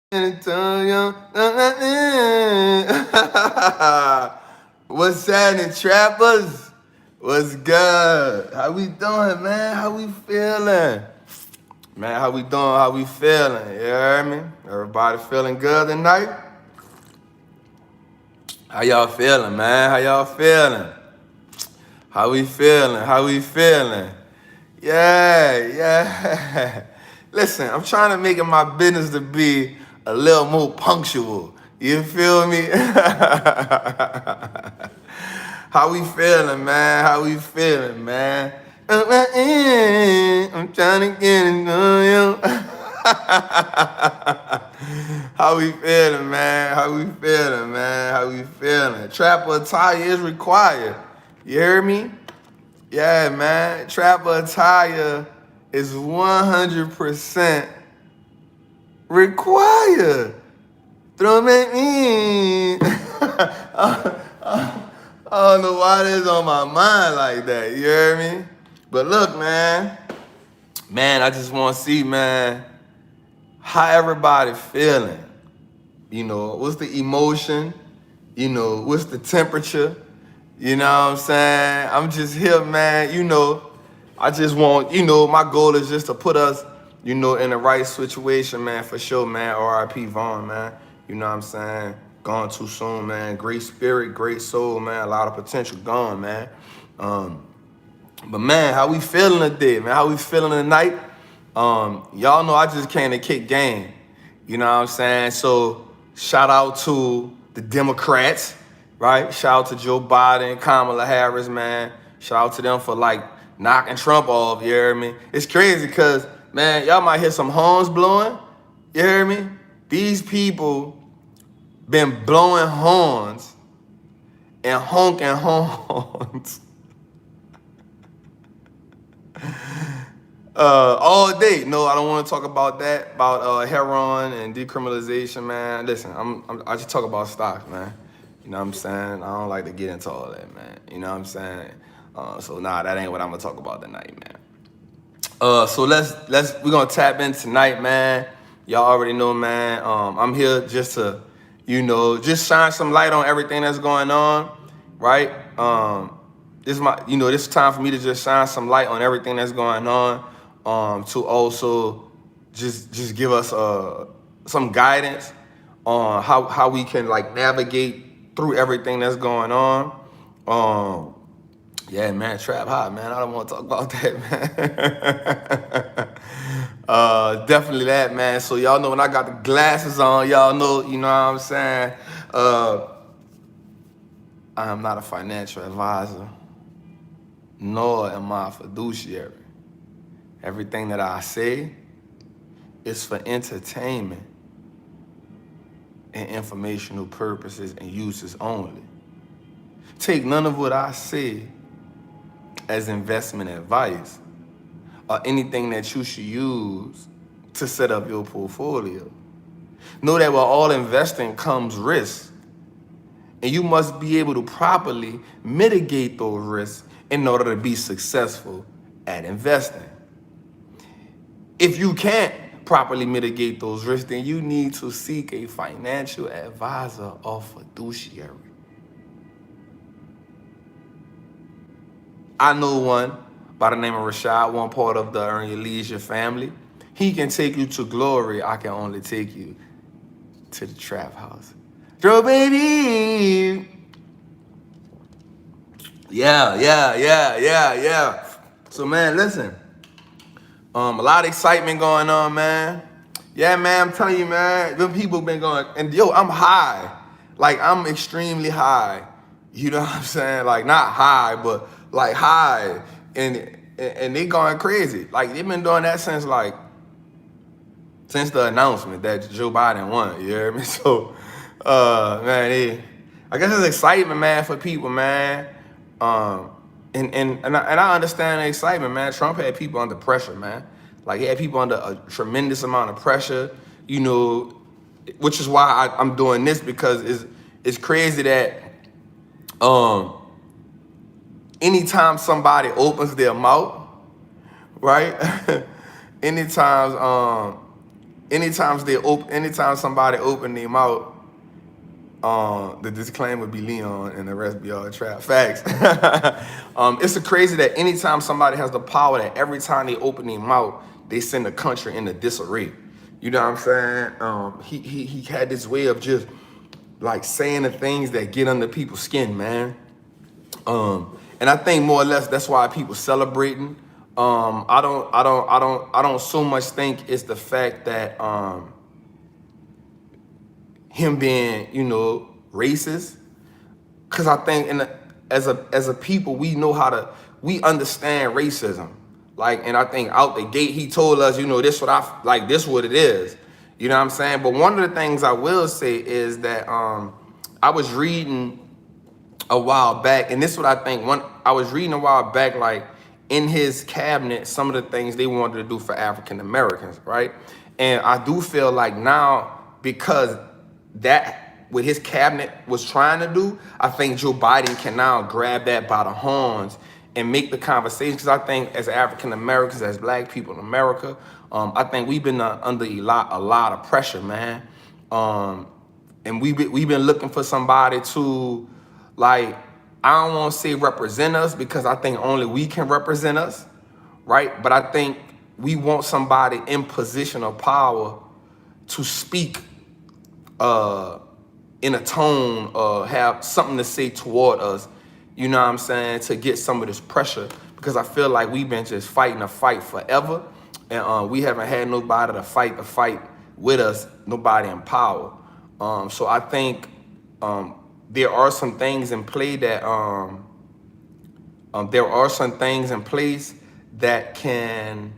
What's happening, trappers? What's good? How we doing, man? How we feeling? Man, how we doing? How we feeling? You hear me? Everybody feeling good tonight? How y'all feeling, man? How y'all feeling? How we feeling? How we feeling? Yeah. Listen, I'm trying to make it my business to be a little more punctual. You feel me? How we feeling, man? How we feeling, man? I'm trying to get it on you. How we feeling, man? How we feeling, man? How we feeling? Trapper attire is required. You hear me? Yeah, man. Trapper attire is 100% required. Throw me in. I don't know why this on my mind like that. You hear me? But look, man. Man, I just want to see, man, how everybody feeling. You know, what's the emotion? You know, what's the temperature? You know what I'm saying? I'm just here, man. You know, I just want, my goal is just to put us, in the right situation, man, for sure, man. R.I.P. Vaughn, man. You know what I'm saying? Gone too soon, man. Great spirit, great soul, man. A lot of potential gone, man. But, man, how we feeling today, man? How we feeling tonight? Y'all know I just came to kick game. You know what I'm saying? So, shout out to the Democrats, right? Shout out to Joe Biden, Kamala Harris, man. Shout out to them for, knocking Trump off, you hear me? It's crazy because, man, y'all might hear some horns blowing, you hear me? These people been blowing horns and honking horns all day. No, I don't want to talk about that, about heroin and decriminalization, man. Listen, I just talk about stocks, man. You know what I'm saying? I don't like to get into all that, man. You know what I'm saying? That ain't what I'm gonna talk about tonight, man. So we're gonna tap in tonight, man. Y'all already know, man. I'm here just to, just shine some light on everything that's going on, right? This is time for me to just shine some light on everything that's going on. To also just give us some guidance on how we can navigate through everything that's going on. Yeah, man, trap hot, man. I don't want to talk about that, man. Definitely that, man. So y'all know when I got the glasses on, y'all know, you know what I'm saying? I am not a financial advisor, nor am I a fiduciary. Everything that I say is for entertainment and informational purposes and uses only. Take none of what I say as investment advice or anything that you should use to set up your portfolio. Know that with all investing comes risk, and you must be able to properly mitigate those risks in order to be successful at investing. If you can't properly mitigate those risks, then you need to seek a financial advisor or fiduciary. I know one by the name of Rashad, one part of the Earn Your Leisure family. He can take you to glory. I can only take you to the trap house. Throw baby. Yeah. So, man, listen. A lot of excitement going on, man. Yeah, man, I'm telling you, man, them people been going, and yo, I'm high. I'm extremely high. You know what I'm saying? Not high, but high. And they going crazy. They've been doing that since the announcement that Joe Biden won. You hear me? So, man, I guess it's excitement, man, for people, man. And I understand the excitement, man. Trump had people under pressure, man. He had people under a tremendous amount of pressure, which is why I'm doing this, because it's crazy that anytime somebody opens their mouth, right? Anytime anytime somebody open their mouth, the disclaimer be Leon and the rest be all trap. Facts. It's a crazy that anytime somebody has the power, that every time they open their mouth, they send the country into disarray. You know what I'm saying? He had this way of just like saying the things that get under people's skin, man. And I think more or less that's why people celebrating. I don't so much think it's the fact that him being, racist. Cause I think as a people, we understand racism. Like, and I think out the gate, he told us, this what it is. You know what I'm saying? But one of the things I will say is that I was reading a while back, and this is what I think. I was reading a while back, like in his cabinet, some of the things they wanted to do for African Americans, right? And I do feel like now, because that what his cabinet was trying to do, I think Joe Biden can now grab that by the horns and make the conversation. Because I think as African Americans, as Black people in America, I think we've been under a lot of pressure, man. And we've been looking for somebody to, like, I don't want to say represent us, because I think only we can represent us, right? But I think we want somebody in position of power to speak in a tone, have something to say toward us, you know what I'm saying, to get some of this pressure. Because I feel like we've been just fighting a fight forever, and we haven't had nobody to fight the fight with us, nobody in power. So I think there are some things in play that there are some things in place that can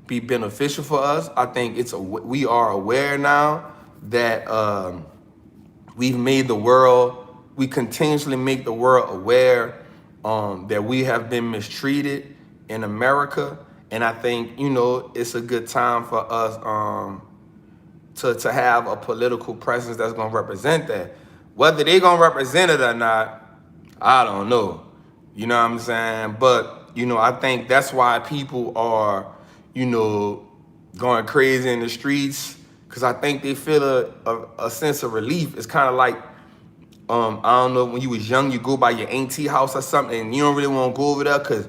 be beneficial for us. I think we are aware now that we continuously make the world aware that we have been mistreated in America. And I think, it's a good time for us to have a political presence that's gonna represent that. Whether they gonna represent it or not, I don't know. You know what I'm saying? But, I think that's why people are, going crazy in the streets, because I think they feel a sense of relief. It's kind of like, I don't know, when you was young, you go by your auntie house or something, and you don't really want to go over there because,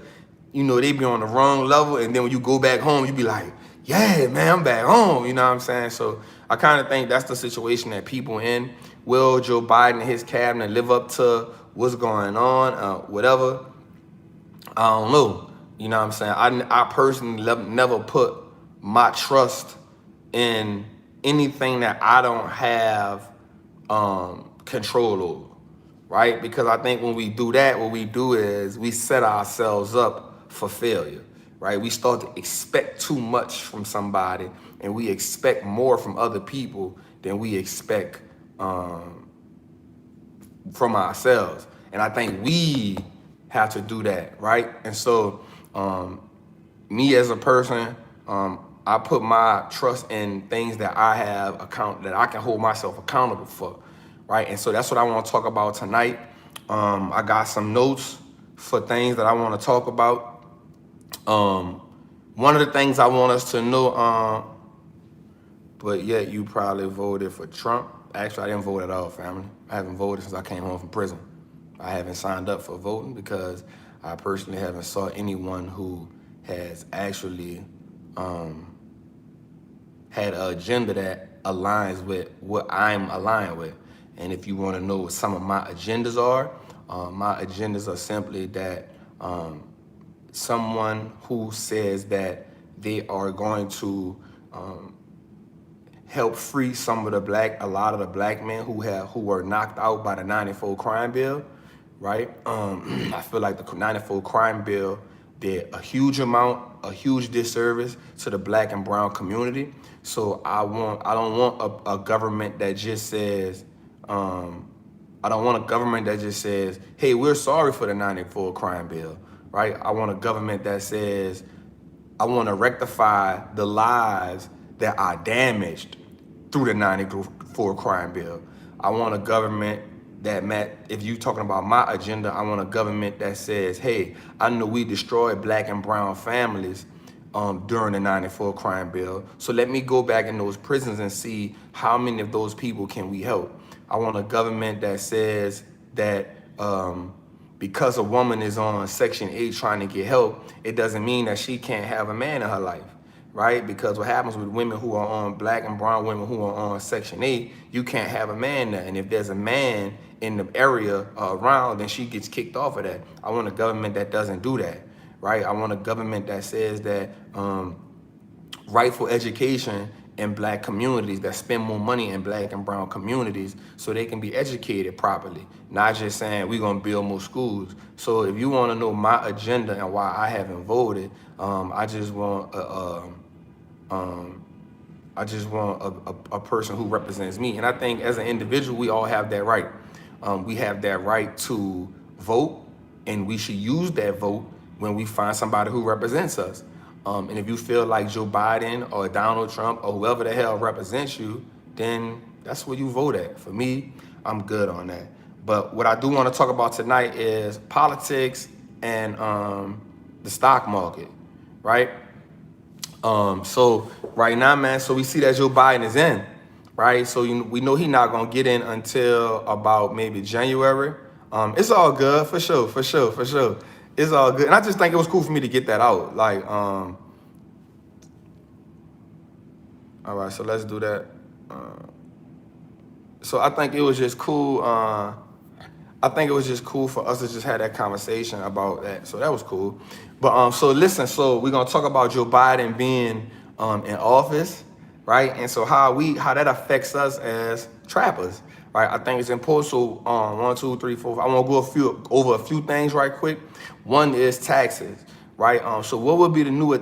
they be on the wrong level. And then when you go back home, you be like, yeah, man, I'm back home. You know what I'm saying? So I kind of think that's the situation that people in. Will Joe Biden and his cabinet live up to what's going on? Whatever. I don't know. You know what I'm saying? I personally never put my trust in anything that I don't have control over, right? Because I think when we do that, what we do is we set ourselves up for failure, right? We start to expect too much from somebody, and we expect more from other people than we expect from ourselves. And I think we have to do that, right? And so me as a person, I put my trust in things that I have that I can hold myself accountable for, right? And so that's what I want to talk about tonight. I got some notes for things that I want to talk about. One of the things I want us to know, but yet you probably voted for Trump. Actually, I didn't vote at all, family. I haven't voted since I came home from prison. I haven't signed up for voting because I personally haven't saw anyone who has actually had an agenda that aligns with what I'm aligned with. And if you want to know what some of my agendas are simply that someone who says that they are going to help free a lot of the black men who were knocked out by the 94 crime bill, right? I feel like the 94 crime bill did a huge disservice to the black and brown community. So I don't want a government that just says, hey, we're sorry for the 94 crime bill, right? I want a government that says, I want to rectify the lives that are damaged through the 94 crime bill. I want a government if you talking about my agenda, I want a government that says, hey, I know we destroyed black and brown families during the 94 crime bill. So let me go back in those prisons and see how many of those people can we help. I want a government that says that because a woman is on Section 8 trying to get help, it doesn't mean that she can't have a man in her life, right? Because what happens with women who are on, black and brown women who are on Section 8, you can't have a man there. And if there's a man in the area around, then she gets kicked off of that. I want a government that doesn't do that, right? I want a government that says that rightful education in black communities, that spend more money in black and brown communities so they can be educated properly, not just saying we're gonna build more schools. So if you wanna know my agenda and why I haven't voted, I just want a person who represents me. And I think as an individual, we all have that right. We have that right to vote, and we should use that vote when we find somebody who represents us. And if you feel like Joe Biden or Donald Trump or whoever the hell represents you, then that's where you vote at. For me, I'm good on that. But what I do want to talk about tonight is politics and the stock market, right? So right now, man, so we see that Joe Biden is in, right? So we know he's not going to get in until about maybe January. It's all good, for sure. It's all good. And I just think it was cool for me to get that out. Like, all right, so let's do that. So I think it was just cool. I think it was just cool for us to just have that conversation about that. So that was cool. But so listen, so we're gonna talk about Joe Biden being in office, right? And so how that affects us as trappers, right? I think it's important. So 1, 2, 3, 4, 5. I want to go over a few things right quick. One is taxes, right? So what would be the new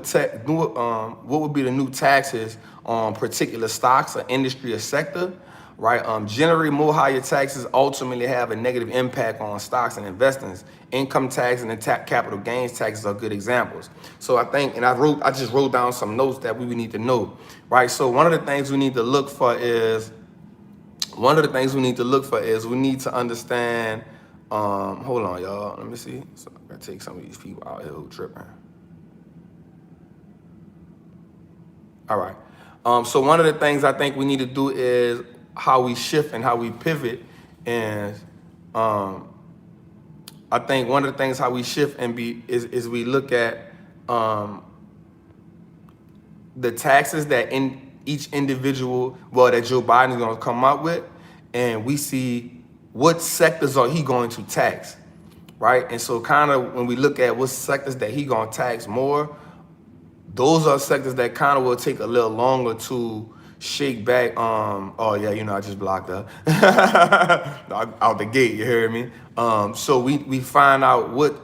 taxes on particular stocks or industry or sector, right? Generally, more higher taxes ultimately have a negative impact on stocks and investments. Income tax and the capital gains taxes are good examples. So I think, and I just wrote down some notes that we would need to know, right? So one of the things we need to look for is we need to understand. Hold on, y'all. Let me see. So I gotta take some of these people out here who tripping. All right. So one of the things I think we need to do is how we shift and how we pivot. And I think one of the things how we shift and is we look at the taxes that in each individual, that Joe Biden is going to come up with, and we see what sectors are he going to tax, right? And so kind of when we look at what sectors that he going to tax more, those are sectors that kind of will take a little longer to shake back. Oh yeah, I just blocked up out the gate. You hear me? So we find out what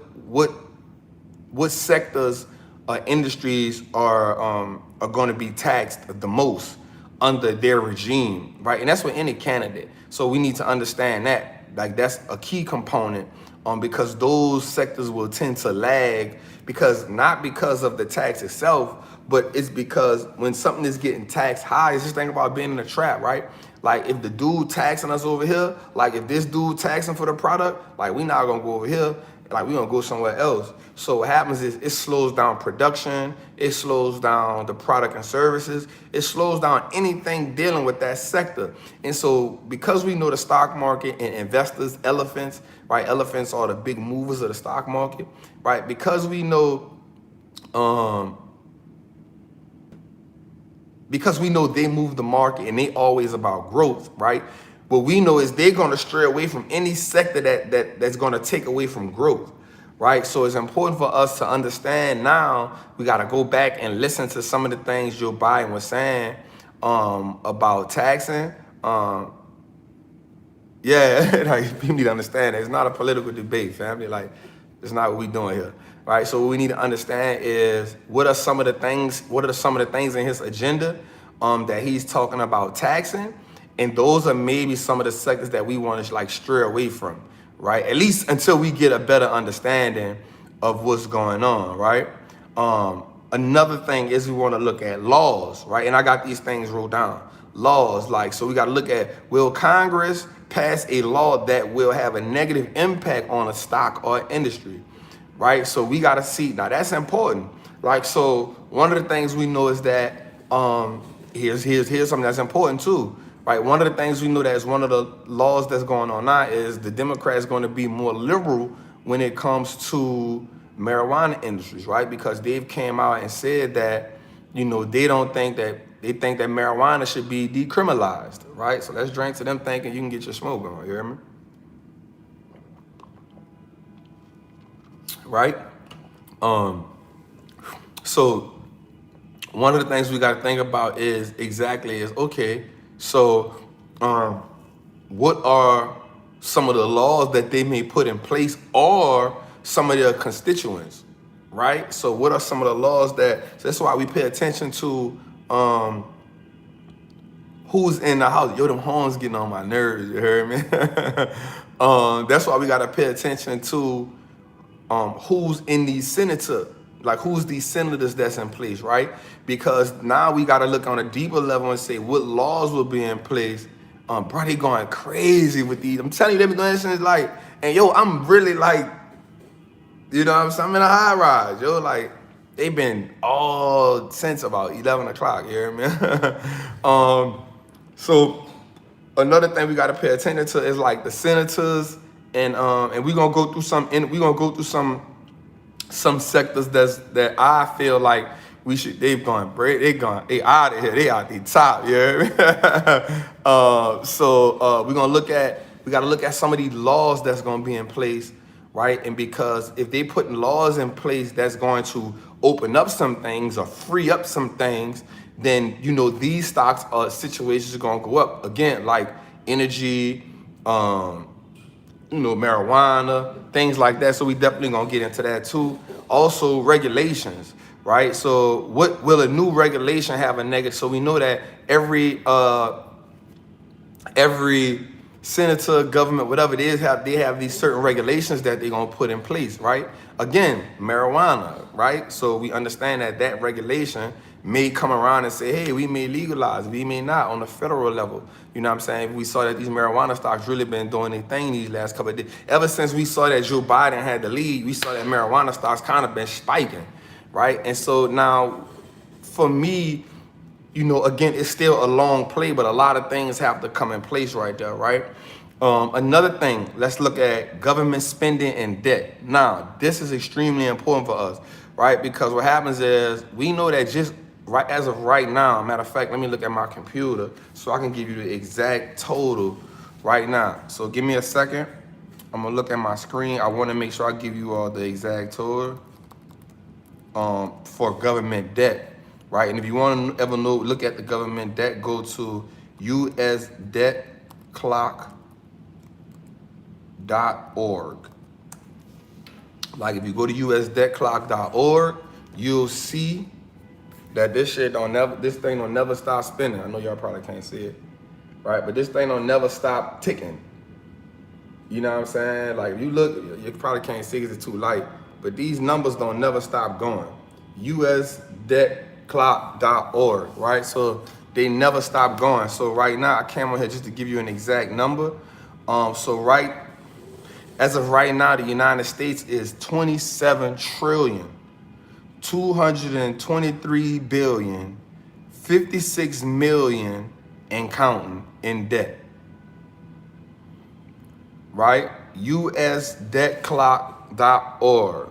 sectors or industries are going to be taxed the most under their regime, right? And that's with any candidate. So we need to understand that, like, that's a key component, because those sectors will tend to lag, not because of the tax itself, but it's because when something is getting taxed high, it's just think about being in a trap, right? Like if the dude taxing us over here, like if this dude taxing for the product, like we not gonna go over here, like we gonna go somewhere else. So what happens is it slows down production, it slows down the product and services, it slows down anything dealing with that sector. And so because we know the stock market and investors, elephants, right? Elephants are the big movers of the stock market, right? Because we know they move the market and they always about growth, right? What we know is they're going to stray away from any sector that's going to take away from growth, right? So it's important for us to understand now. We got to go back and listen to some of the things Joe Biden was saying about taxing. Like, people need to understand that it's not a political debate, family. Like, it's not what we doing here, right? So what we need to understand is what are some of the things in his agenda that he's talking about taxing, and those are maybe some of the sectors that we want to like stray away from, right? At least until we get a better understanding of what's going on, right? Another thing is we want to look at laws, right? And I got these things wrote down. Laws, like, so we got to look at, will Congress pass a law that will have a negative impact on a stock or industry, right? So we got to see, now that's important. Like, so one of the things we know is that here's something that's important too, right? One of the things we know that is one of the laws that's going on now is the Democrats going to be more liberal when it comes to marijuana industries, right? Because they've came out and said that, they think that marijuana should be decriminalized, right? So let's drink to them thinking you can get your smoke on, you hear me? Right? So one of the things we got to think about is okay, so what are some of the laws that they may put in place or some of their constituents, right? So what are some of the laws so that's why we pay attention to who's in the house. Yo, them horns getting on my nerves, you heard me? That's why we got to pay attention to who's in these who's these senators that's in place, right? Because now we got to look on a deeper level and say what laws will be in place. Bro, they going crazy with these. I'm telling you, they be going and yo, I'm really you know what I'm saying? I'm in a high rise, yo, they been all since about 11 o'clock, you hear me? So another thing we got to pay attention to is the senators, and we're gonna go through some sectors that I feel like they out of here, they out the top, you hear me? We gotta look at some of these laws that's gonna be in place, right? And because if they putting laws in place that's going to open up some things or free up some things, then these stocks or situations are gonna go up again, like energy, marijuana, things like that. So we definitely gonna get into that too. Also regulations, right? So what will a new regulation have a negative? So we know that every senator, government, whatever it is, they have these certain regulations that they're gonna put in place, right? Again, marijuana, right? So we understand that regulation may come around and say, hey, we may legalize, we may not on the federal level. You know what I'm saying? We saw that these marijuana stocks really been doing their thing these last couple of days. Ever since we saw that Joe Biden had the lead, we saw that marijuana stocks kind of been spiking, right? And so now, for me, again, it's still a long play, but a lot of things have to come in place right there, right? Another thing, let's look at government spending and debt. Now, this is extremely important for us, right? Because what happens is we know that just right as of right now, matter of fact, let me look at my computer so I can give you the exact total right now. So give me a second. I'm gonna look at my screen. I wanna make sure I give you all the exact total for government debt, right? And if you wanna ever look at the government debt, go to usdebtclock.org. If you go to usdebtclock.org, you'll see that this thing don't never stop spinning. I know y'all probably can't see it, right? But this thing don't never stop ticking. You know what I'm saying? If you look, you probably can't see because it's too light, but these numbers don't never stop going. usdebtclock.org, right? So they never stop going. So right now, I came on here just to give you an exact number. As of right now, the United States is 27 trillion. 223 billion, 56 million and counting in debt, right? usdebtclock.org,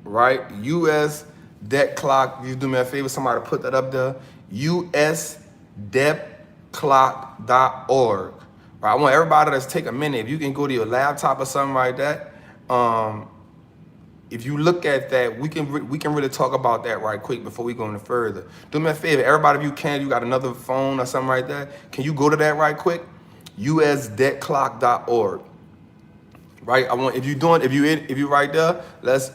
right? usdebtclock, you do me a favor, somebody put that up there, usdebtclock.org, right? I want everybody to take a minute. If you can go to your laptop or something like that, if you look at that, we can really talk about that right quick before we go any further. Do me a favor, everybody, if you can, you got another phone or something like that, can you go to that right quick? usdebtclock.org. Right? If you right there, let's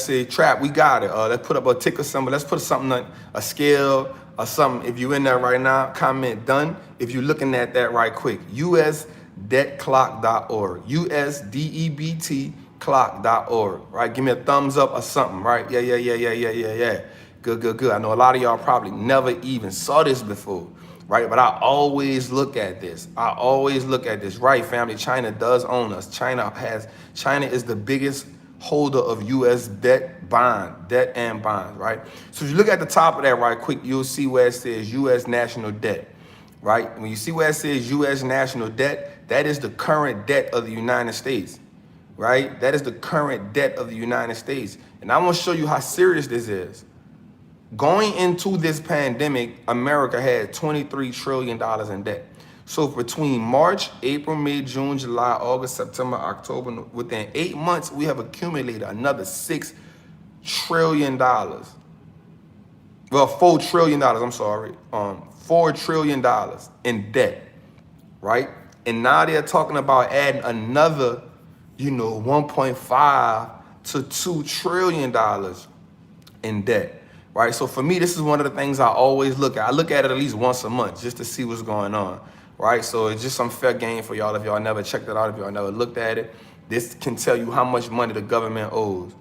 say trap, we got it. Let's put up a ticker symbol. Let's put something, a scale or something. If you in there right now, comment done. If you're looking at that right quick, usdebtclock.org. USDEBT clock.org, right? Give me a thumbs up or something, right? Yeah. Good. I know a lot of y'all probably never even saw this before, right? But I always look at this. Right, family? China does own us. China is the biggest holder of U.S. debt and bonds, right? So if you look at the top of that right quick, you'll see where it says U.S. national debt, right? When you see where it says U.S. national debt, that is the current debt of the United States, right? That is the current debt of the United States. And I want to show you how serious this is. Going into this pandemic, America had $23 trillion in debt. So between March, April, May, June, July, August, September, October, within 8 months, we have accumulated another $6 trillion. Well, $4 trillion, I'm sorry. $4 trillion in debt, right? And now they're talking about adding another, 1.5 to $2 trillion in debt. Right, so for me, this is one of the things I always look at. I look at it at least once a month just to see what's going on, right? So it's just some fair game for y'all if y'all never checked it out, if y'all never looked at it. This can tell you how much money the government owes,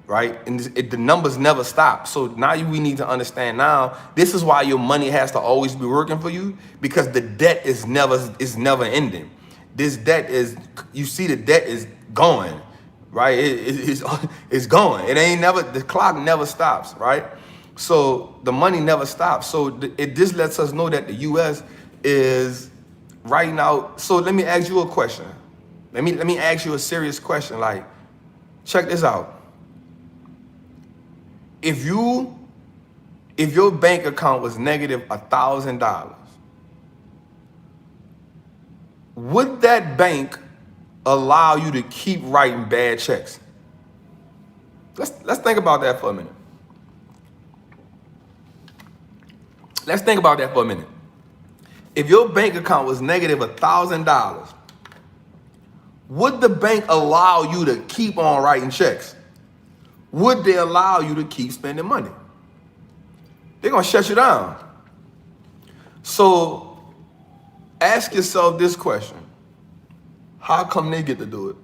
right? And the numbers never stop. So now we need to understand now, this is why your money has to always be working for you, because the debt is never ending. This debt is, you see the debt is going, right? It's going. It ain't never, the clock never stops, right? So the money never stops. So this lets us know that the U.S. is right now. So let me ask you a question. Let me ask you a serious question. Like, check this out. If your bank account was negative $1,000, would that bank allow you to keep writing bad checks? Let's think about that for a minute. Let's think about that for a minute. If your bank account was negative $1,000, would the bank allow you to keep on writing checks? Would they allow you to keep spending money? They're gonna shut you down. So ask yourself this question. How come they get to do it?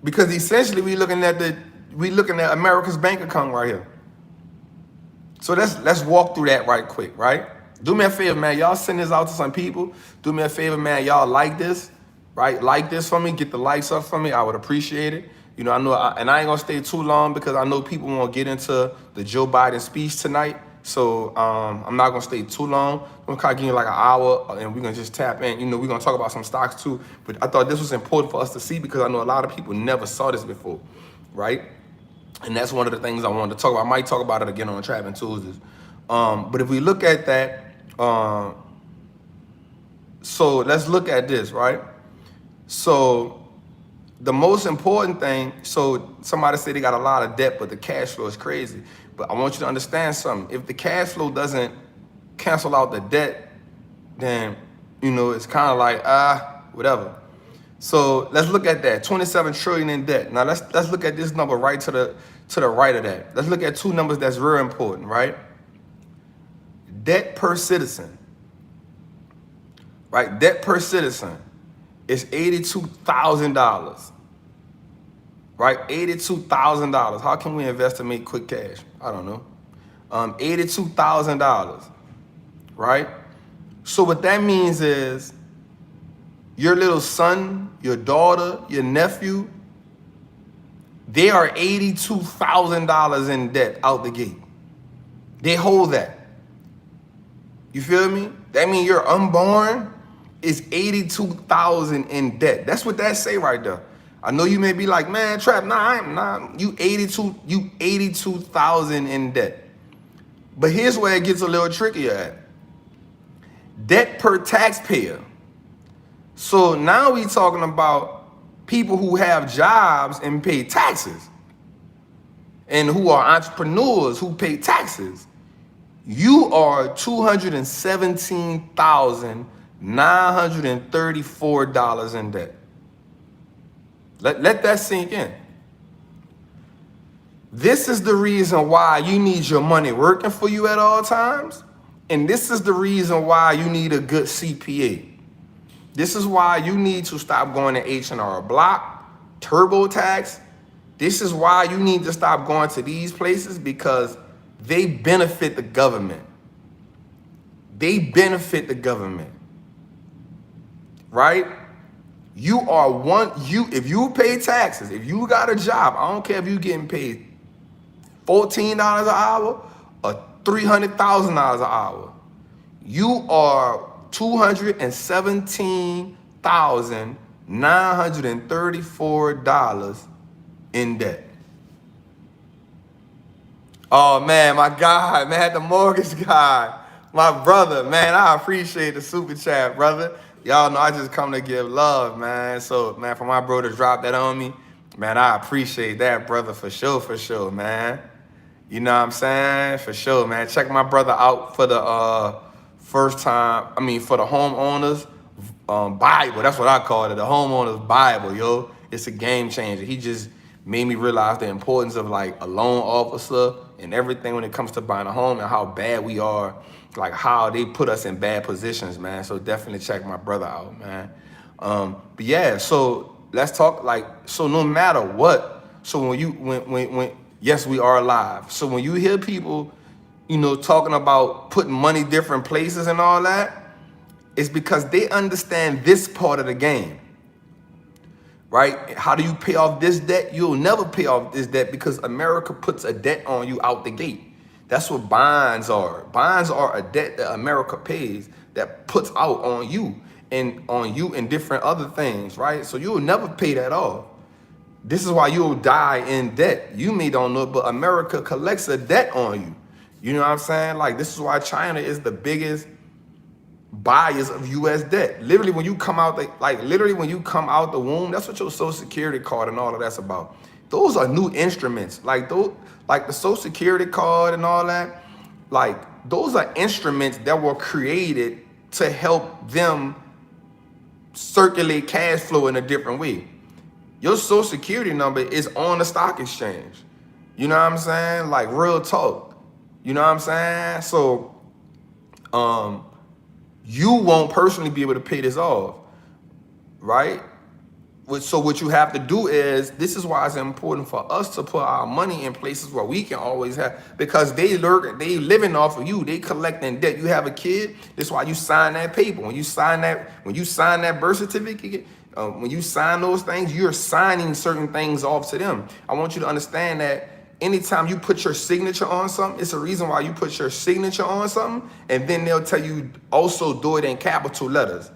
Because essentially we looking at America's bank account right here. So let's walk through that right quick, right? Do me a favor, man. Y'all send this out to some people. Do me a favor, man. Y'all like this, right? Like this for me. Get the likes up for me. I would appreciate it. I know, and I ain't gonna stay too long because I know people want to get into the Joe Biden speech tonight. So I'm not gonna stay too long. I'm gonna give you like an hour, and we're gonna just tap in. We're gonna talk about some stocks too. But I thought this was important for us to see because I know a lot of people never saw this before, right? And that's one of the things I wanted to talk about. I might talk about it again on Trappin Tuesdays. But if we look at that, so let's look at this, right? So the most important thing, so somebody said they got a lot of debt, but the cash flow is crazy. But I want you to understand something. If the cash flow doesn't cancel out the debt, then, it's kind of like, whatever. So let's look at that, 27 trillion in debt. Now let's look at this number right to the right of that. Let's look at two numbers that's very important, right? Debt per citizen, right? Debt per citizen is $82,000, right? $82,000. How can we invest to make quick cash? I don't know. $82,000, right? So what that means is your little son, your daughter, your nephew, they are $82,000 in debt out the gate. They hold that. You feel me? That means your unborn is $82,000 in debt. That's what that say right there. I know you may be like, man, Trap, you 82,000 in debt. But here's where it gets a little trickier at. Debt per taxpayer. So now we talking about people who have jobs and pay taxes and who are entrepreneurs who pay taxes. You are $217,934 in debt. Let that sink in. This is the reason why you need your money working for you at all times. And this is the reason why you need a good CPA. This is why you need to stop going to H&R Block, TurboTax. This is why you need to stop going to these places because they benefit the government. They benefit the government, right? If you pay taxes, if you got a job, I don't care if you getting paid $14 an hour or $300,000 an hour, you are $217,934 in debt. Oh man, my guy, man, the mortgage guy, my brother, man, I appreciate the super chat, brother. Y'all know I just come to give love, man. So, man, for my bro to drop that on me, man, I appreciate that, brother, for sure, man. You know what I'm saying? For sure, man. Check my brother out for the for the homeowners Bible. That's what I call it, the homeowners Bible, yo. It's a game changer. He just made me realize the importance of like a loan officer and everything when it comes to buying a home and how bad we are, like how they put us in bad positions, man. So definitely check my brother out, man. But yeah, so let's talk so no matter what, so when yes, we are alive. So when you hear people, talking about putting money different places and all that, it's because they understand this part of the game. Right? How do you pay off this debt? You'll never pay off this debt because America puts a debt on you out the gate. That's what bonds are. Bonds are a debt that America pays that puts out on you and different other things, right? So you'll never pay that off. This is why you'll die in debt. You may don't know it, but America collects a debt on you. You know what I'm saying? Like, this is why China is the biggest buyers of U.S. debt. Literally, when you come out the womb, that's what your Social Security card and all of that's about. Those are new instruments. Like the Social Security card and all that. Like, those are instruments that were created to help them circulate cash flow in a different way. Your Social Security number is on the stock exchange. You know what I'm saying? Like, real talk. You know what I'm saying? So, you won't personally be able to pay this off, right? So what you have to do is, this is why it's important for us to put our money in places where we can always have, because they living off of you, they collecting debt. You have a kid, that's why you sign that paper. When you sign that birth certificate, when you sign those things, you're signing certain things off to them. I want you to understand that anytime you put your signature on something, it's a reason why you put your signature on something, and then they'll tell you also do it in capital letters,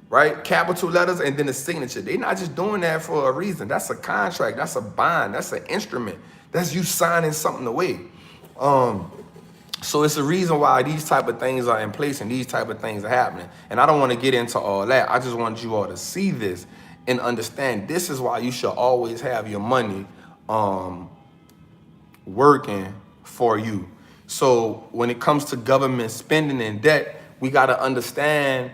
right? Capital letters and then the signature. They're not just doing that for a reason. That's a contract. That's a bond. That's an instrument. That's you signing something away. So it's a reason why these type of things are in place and these type of things are happening. And I don't want to get into all that. I just want you all to see this and understand this is why you should always have your money working for you. So when it comes to government spending and debt, we got to understand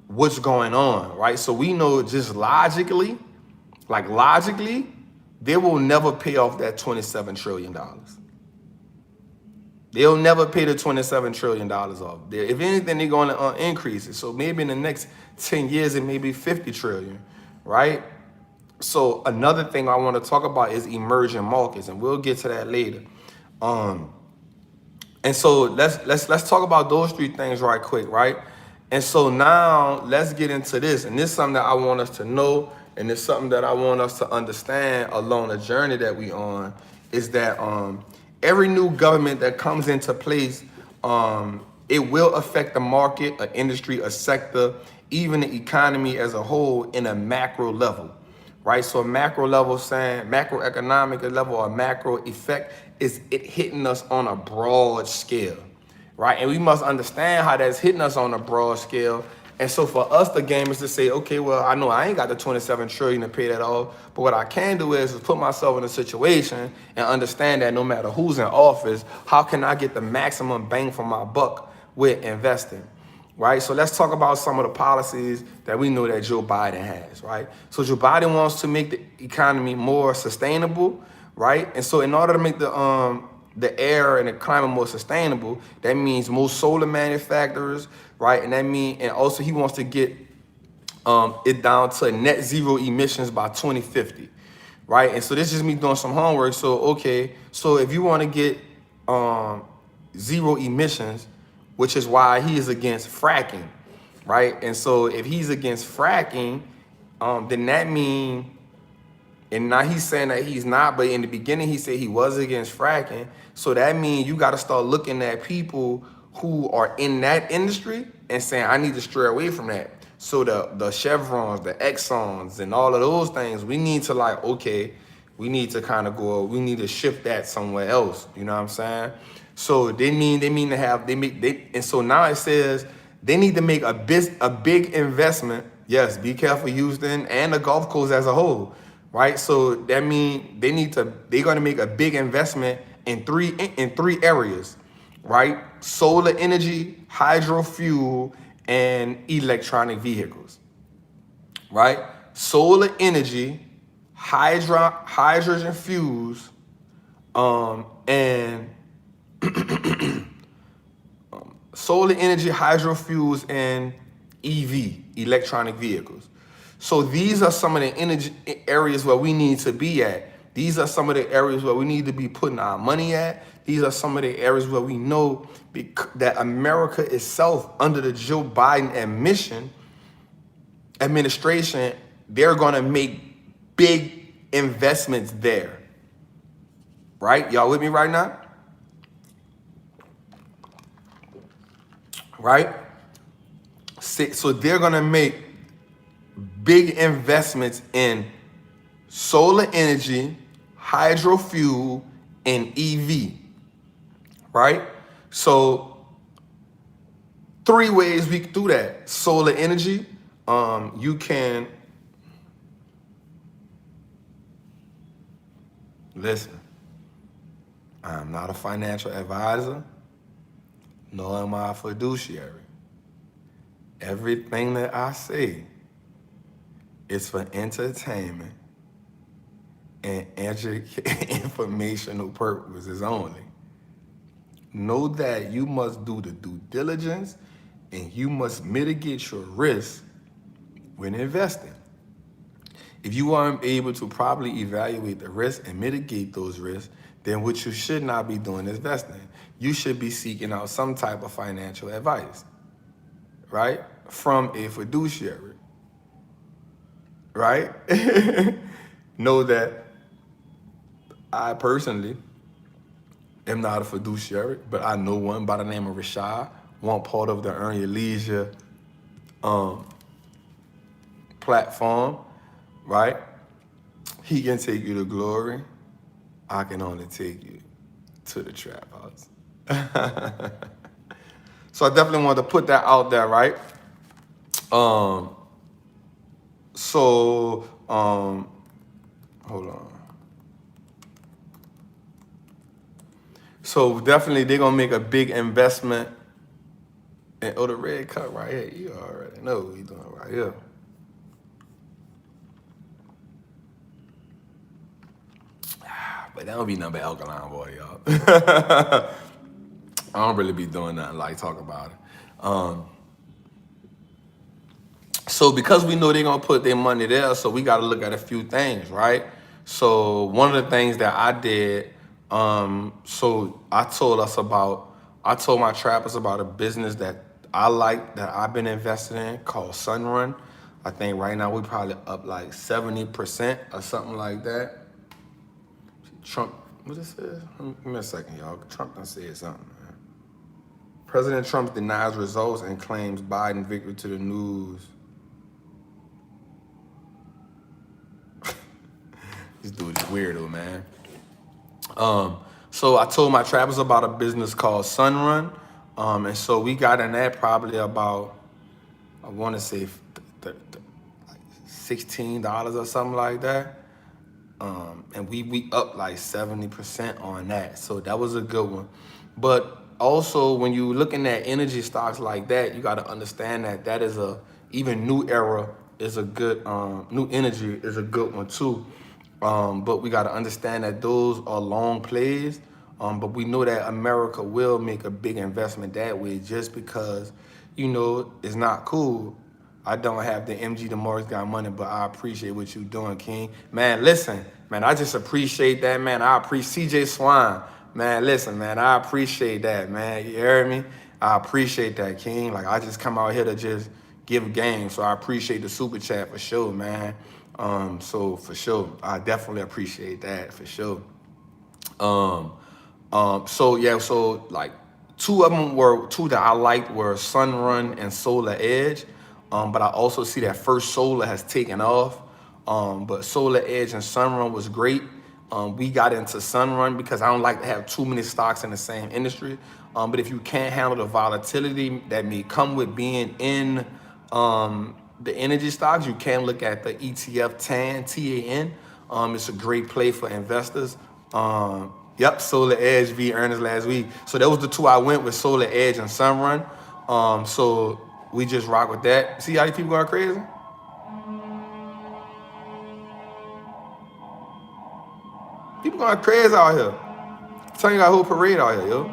what's going on, right? So we know just logically, they will never pay off that $27 trillion. They'll never pay the $27 trillion off. If anything, they're going to increase it. So maybe in the next 10 years, it may be 50 trillion, right? So another thing I want to talk about is emerging markets, and we'll get to that later. And so let's talk about those three things right quick, right? And so now let's get into this. And this is something that I want us to know, and it's something that I want us to understand along the journey that we on, is that every new government that comes into place, it will affect the market, an industry, a sector, even the economy as a whole in a macro level, right? So a macro level saying, macroeconomic level or macro effect is it hitting us on a broad scale, right? And we must understand how that's hitting us on a broad scale. And so for us, the game is to say, okay, well, I know I ain't got the 27 trillion to pay that off, but what I can do is put myself in a situation and understand that no matter who's in office, how can I get the maximum bang for my buck with investing, right? So let's talk about some of the policies that we know that Joe Biden has, right? So Joe Biden wants to make the economy more sustainable, right? And so in order to make the air and the climate more sustainable, that means more solar manufacturers, right? And also he wants to get it down to net zero emissions by 2050, right? And so this is me doing some homework. So, okay, so if you want to get zero emissions, which is why he is against fracking, right? And so if he's against fracking, then that means, and now he's saying that he's not, but in the beginning he said he was against fracking. So that means you got to start looking at people who are in that industry and saying, I need to stray away from that. So the Chevrons, the Exxons, and all of those things, we need to like, okay, we need to kind of go, we need to shift that somewhere else. You know what I'm saying? So and so now it says they need to make a big investment. Yes, be careful, Houston, and the Gulf Coast as a whole, right? So that means they're gonna make a big investment in three areas, right? Solar energy, hydro fuel, and electronic vehicles, right? Solar energy, hydrogen fuels, and solar energy, hydro fuels, and EV, electronic vehicles. So these are some of the energy areas where we need to be at. These are some of the areas where we need to be putting our money at. These are some of the areas where we know that America itself, under the Joe Biden administration, they're gonna make big investments there. Right? Y'all with me right now? Right? So they're gonna make big investments in solar energy, hydro fuel, and EV, right? So 3 ways we can do that. Solar energy, you can, listen, I'm not a financial advisor, nor am I a fiduciary. Everything that I say is for entertainment and informational purposes only. Know that you must do the due diligence and you must mitigate your risk when investing. If you aren't able to properly evaluate the risk and mitigate those risks, then what you should not be doing is investing. You should be seeking out some type of financial advice, right? From a fiduciary, right? Know that I personally am not a fiduciary, but I know one by the name of Rashad, one part of the Earn Your Leisure platform, right? He can take you to glory. I can only take you to the trap house. So I definitely wanted to put that out there, right? Hold on. So definitely they're gonna make a big investment. And the red cup right here, you already know what we doing right here. But that don't be nothing but alkaline water, y'all. I don't really be doing nothing like talk about it. So because we know they're gonna put their money there, so we gotta look at a few things, right? So one of the things that I did, so I told my trappers about a business that I like, that I've been invested in, called Sunrun. I think right now we probably up like 70% or something like that. Trump, what this is? Give me a second, y'all. Trump done said something, man. President Trump denies results and claims Biden victory to the news. This dude is weirdo, man. So I told my trappers about a business called Sunrun. And so we got in that probably about, I want to say $16 or something like that. And we up like 70% on that. So that was a good one. But also when you looking at energy stocks like that, you got to understand that is even new era is a good, new energy is a good one too. But we got to understand that those are long plays. But we know that America will make a big investment that way just because, it's not cool. I don't have the MG the Morris got money, but I appreciate what you doing, King. Man, listen, man, I just appreciate that, man. I appreciate CJ Swine. Man, listen, man, I appreciate that, man. You heard me? I appreciate that, King. Like, I just come out here to just, give game. So I appreciate the super chat for sure, man. So for sure, I definitely appreciate that for sure. So yeah, so like two of them were two that I liked were Sunrun and Solar Edge. But I also see that First Solar has taken off. But Solar Edge and Sunrun was great. We got into Sunrun because I don't like to have too many stocks in the same industry. But if you can't handle the volatility that may come with being in the energy stocks, you can look at the ETF TAN, TAN. It's a great play for investors. Yep, Solar Edge v earnings last week. So that was the two I went with, Solar Edge and Sunrun. So we just rock with that. See how these people going crazy? People going crazy out here. I'm telling you, got a whole parade out here, yo.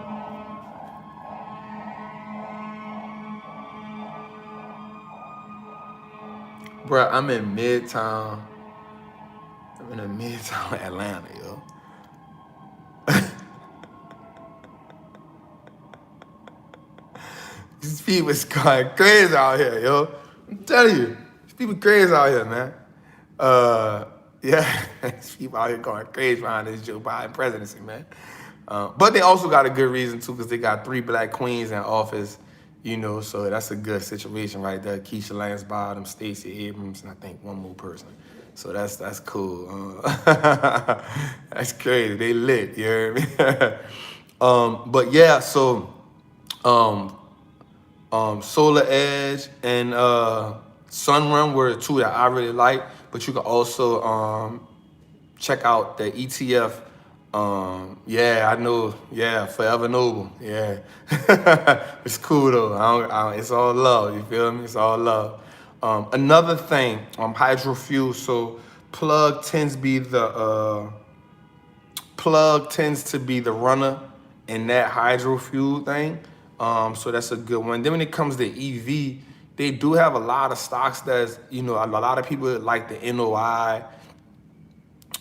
Bruh, I'm in Midtown. I'm in a Midtown Atlanta, yo. These people is going crazy out here, yo. I'm telling you, these people crazy out here, man. Yeah, these people out here going crazy behind this Joe Biden presidency, man. But they also got a good reason too, because they got 3 black queens in office, you know, so that's a good situation right there. Keisha Lance Bottom, Stacey Abrams, and I think one more person. So that's cool. That's crazy. They lit, you hear me? But yeah, so Solar Edge and Sunrun were the 2 that I really like. But you can also check out the ETF. Yeah, I know. Yeah, Forever Noble. Yeah, it's cool though. It's all love. You feel me? It's all love. Another thing, hydrofuel. So plug tends to be the runner in that hydrofuel thing. So that's a good one. Then when it comes to EV, they do have a lot of stocks that's, you know, a lot of people like the NOI.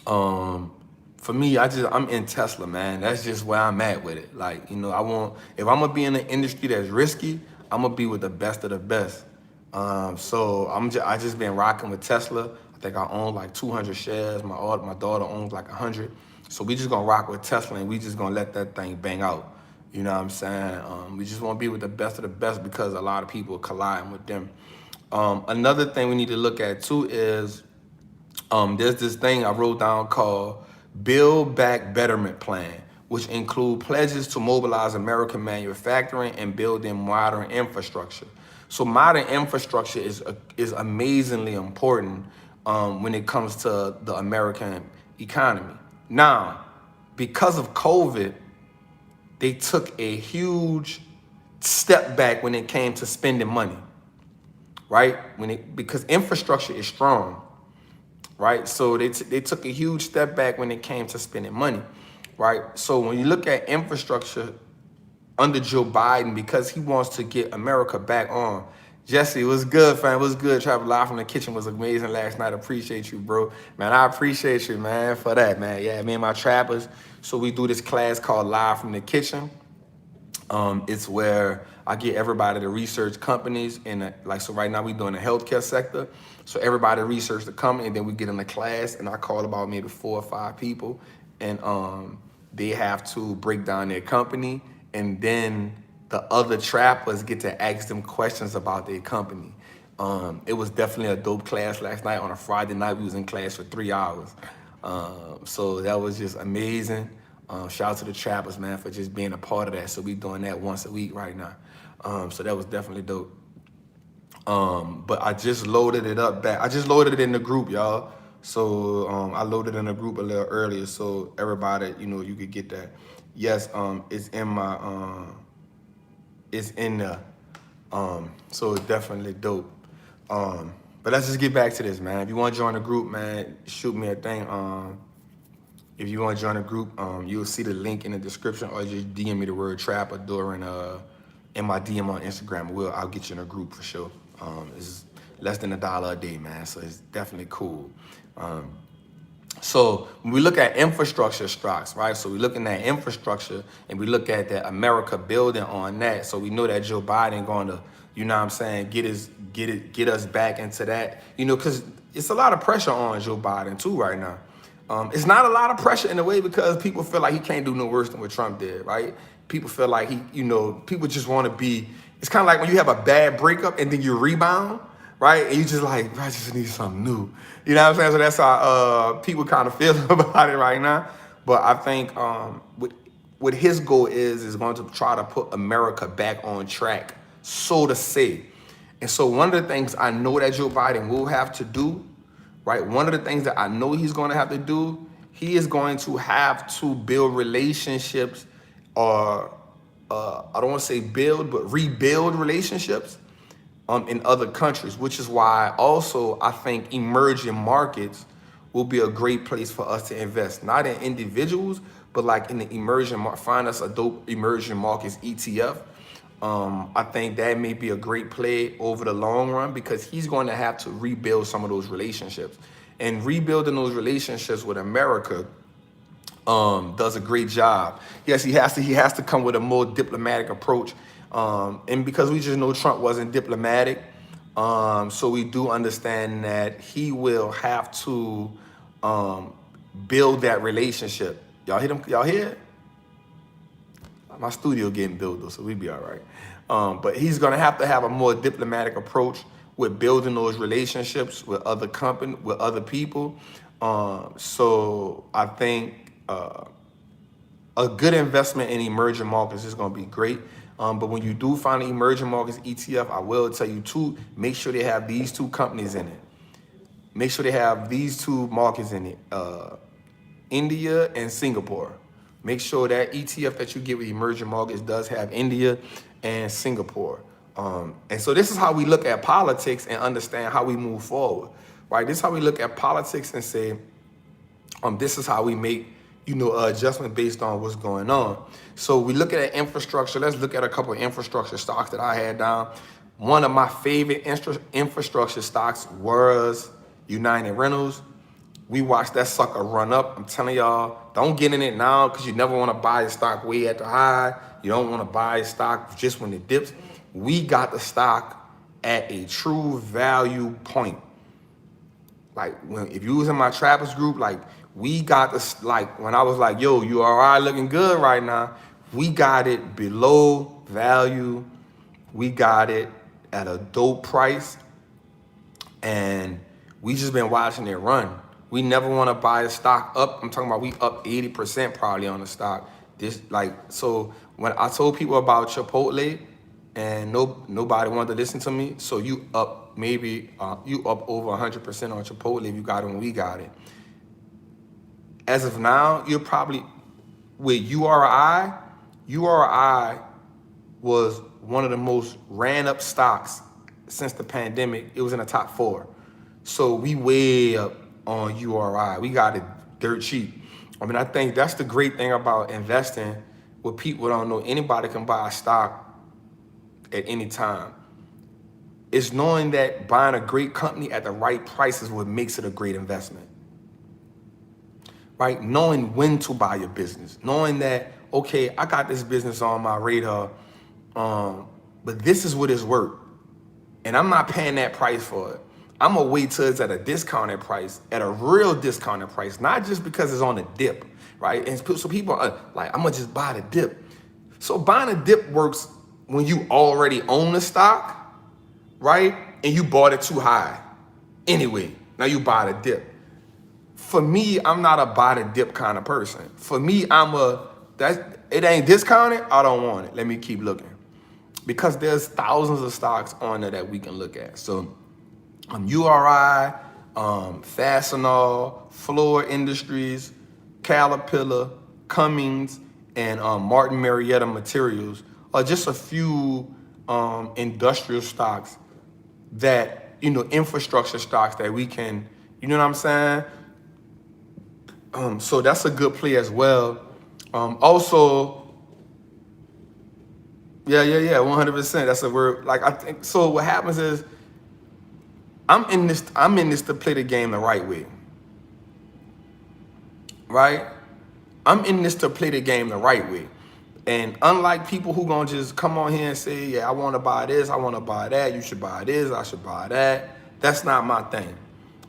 For me, I'm in Tesla, man. That's just where I'm at with it. Like, you know, if I'm gonna be in an industry that's risky, I'm gonna be with the best of the best. So I just been rocking with Tesla. I think I own like 200 shares. My daughter owns like 100. So we just gonna rock with Tesla and we just gonna let that thing bang out. You know what I'm saying? We just wanna be with the best of the best because a lot of people are colliding with them. Another thing we need to look at too is there's this thing I wrote down called Build Back Betterment Plan, which include pledges to mobilize American manufacturing and building modern infrastructure. So modern infrastructure is amazingly important when it comes to the American economy. Now, because of COVID, they took a huge step back when it came to spending money, right? Because infrastructure is strong, right? So they took a huge step back when it came to spending money, right? So when you look at infrastructure under Joe Biden, because he wants to get America back on. Jesse, what's good, fam? What's good? Travel live from the kitchen was amazing last night. Appreciate you, bro. Man, I appreciate you, man, for that, man. Yeah, me and my trappers. So we do this class called Live from the Kitchen. It's where I get everybody to research companies so right now we doing the healthcare sector. So everybody research the company and then we get in the class and I call about maybe 4 or 5 people and they have to break down their company and then the other trappers get to ask them questions about their company. It was definitely a dope class last night. On a Friday night, we was in class for 3 hours. So that was just amazing. Shout out to the trappers, man, for just being a part of that. So we doing that once a week right now. So that was definitely dope. But I just loaded it up back. I just loaded it in the group, y'all. So I loaded in the group a little earlier so everybody, you know, you could get that. Yes, it's in my, it's in there. So it's definitely dope. But let's just get back to this, man. If you want to join the group, man, shoot me a thing. If you want to join the group, you'll see the link in the description or just DM me the word trapper during in my DM on Instagram. I'll get you in a group for sure. It's less than $1 a day, man. So it's definitely cool. So when we look at infrastructure stocks, right? So we're looking at infrastructure and we look at that America building on that. So we know that Joe Biden going to, you know what I'm saying, get us back into that, you know, because it's a lot of pressure on Joe Biden too right now. It's not a lot of pressure in a way because people feel like he can't do no worse than what Trump did, right? People feel like he, you know, people just want to be, it's kind of like when you have a bad breakup and then you rebound, right? And you just like, I just need something new. You know what I'm saying? So that's how people kind of feel about it right now. But I think what his goal is going to try to put America back on track, so to say. And so one of the things I know that Joe Biden will have to do, right? One of the things that I know he's going to have to do, he is going to have to build relationships, or I don't want to say build, but rebuild relationships in other countries, which is why also I think emerging markets will be a great place for us to invest, not in individuals, but like in the emerging market. Find us a dope emerging markets ETF. I think that may be a great play over the long run because he's going to have to rebuild some of those relationships, and rebuilding those relationships with America does a great job. Yes, he has to come with a more diplomatic approach. And because we just know Trump wasn't diplomatic, so we do understand that he will have to build that relationship. Y'all hear him? Y'all hear it? My studio getting built though, so we be all right. But he's gonna have to have a more diplomatic approach with building those relationships with other with other people. So I think a good investment in emerging markets is gonna be great. But when you do find an emerging markets ETF, I will tell you too, make sure they have these two companies in it. Make sure they have these two markets in it, India and Singapore. Make sure that ETF that you get with emerging markets does have India and Singapore. And so this is how we look at politics and understand how we move forward, right? This is how we look at politics and say, this is how we make, you know, adjustment based on what's going on. So we look at infrastructure. Let's look at a couple of infrastructure stocks that I had down. One of my favorite infrastructure stocks was United Rentals. We watched that sucker run up. I'm telling y'all, don't get in it now because you never want to buy the stock way at the high. You don't want to buy stock just when it dips. We got the stock at a true value point. Like if you was in my Trappers group, like we got this, like when I was like, yo, you all right, looking good right now. We got it below value. We got it at a dope price. And we just been watching it run. We never want to buy the stock up. I'm talking about we up 80% probably on the stock. This so when I told people about Chipotle and nobody wanted to listen to me, so you up maybe you up over 100% on Chipotle if you got it when we got it. As of now, you're probably with URI. URI was one of the most ran up stocks since the pandemic. It was in the top 4. So we way up on URI. We got it dirt cheap. I mean, I think that's the great thing about investing. What people don't know, anybody can buy a stock at any time. It's knowing that buying a great company at the right price is what makes it a great investment. Right? Knowing when to buy your business. Knowing that, okay, I got this business on my radar, but this is what it's worth. And I'm not paying that price for it. I'm gonna wait till it's at a discounted price, at a real discounted price, not just because it's on a dip, right? And so people are like, I'm gonna just buy the dip. So buying a dip works when you already own the stock, right? And you bought it too high. Anyway, now you buy the dip. For me, I'm not a buy the dip kind of person. For me, it ain't discounted, I don't want it. Let me keep looking. Because there's thousands of stocks on there that we can look at. So URI, Fastenal, Floor Industries, Caterpillar, Cummins, and Martin Marietta Materials are just a few industrial stocks that, you know, infrastructure stocks that we can, you know what I'm saying? So that's a good play as well. Also, yeah, 100%. That's a word. Like I think so. What happens is, I'm in this to play the game the right way. right? I'm in this to play the game the right way. And unlike people who gonna just come on here and say, yeah, I wanna buy this, I wanna buy that, you should buy this, I should buy that. That's not my thing,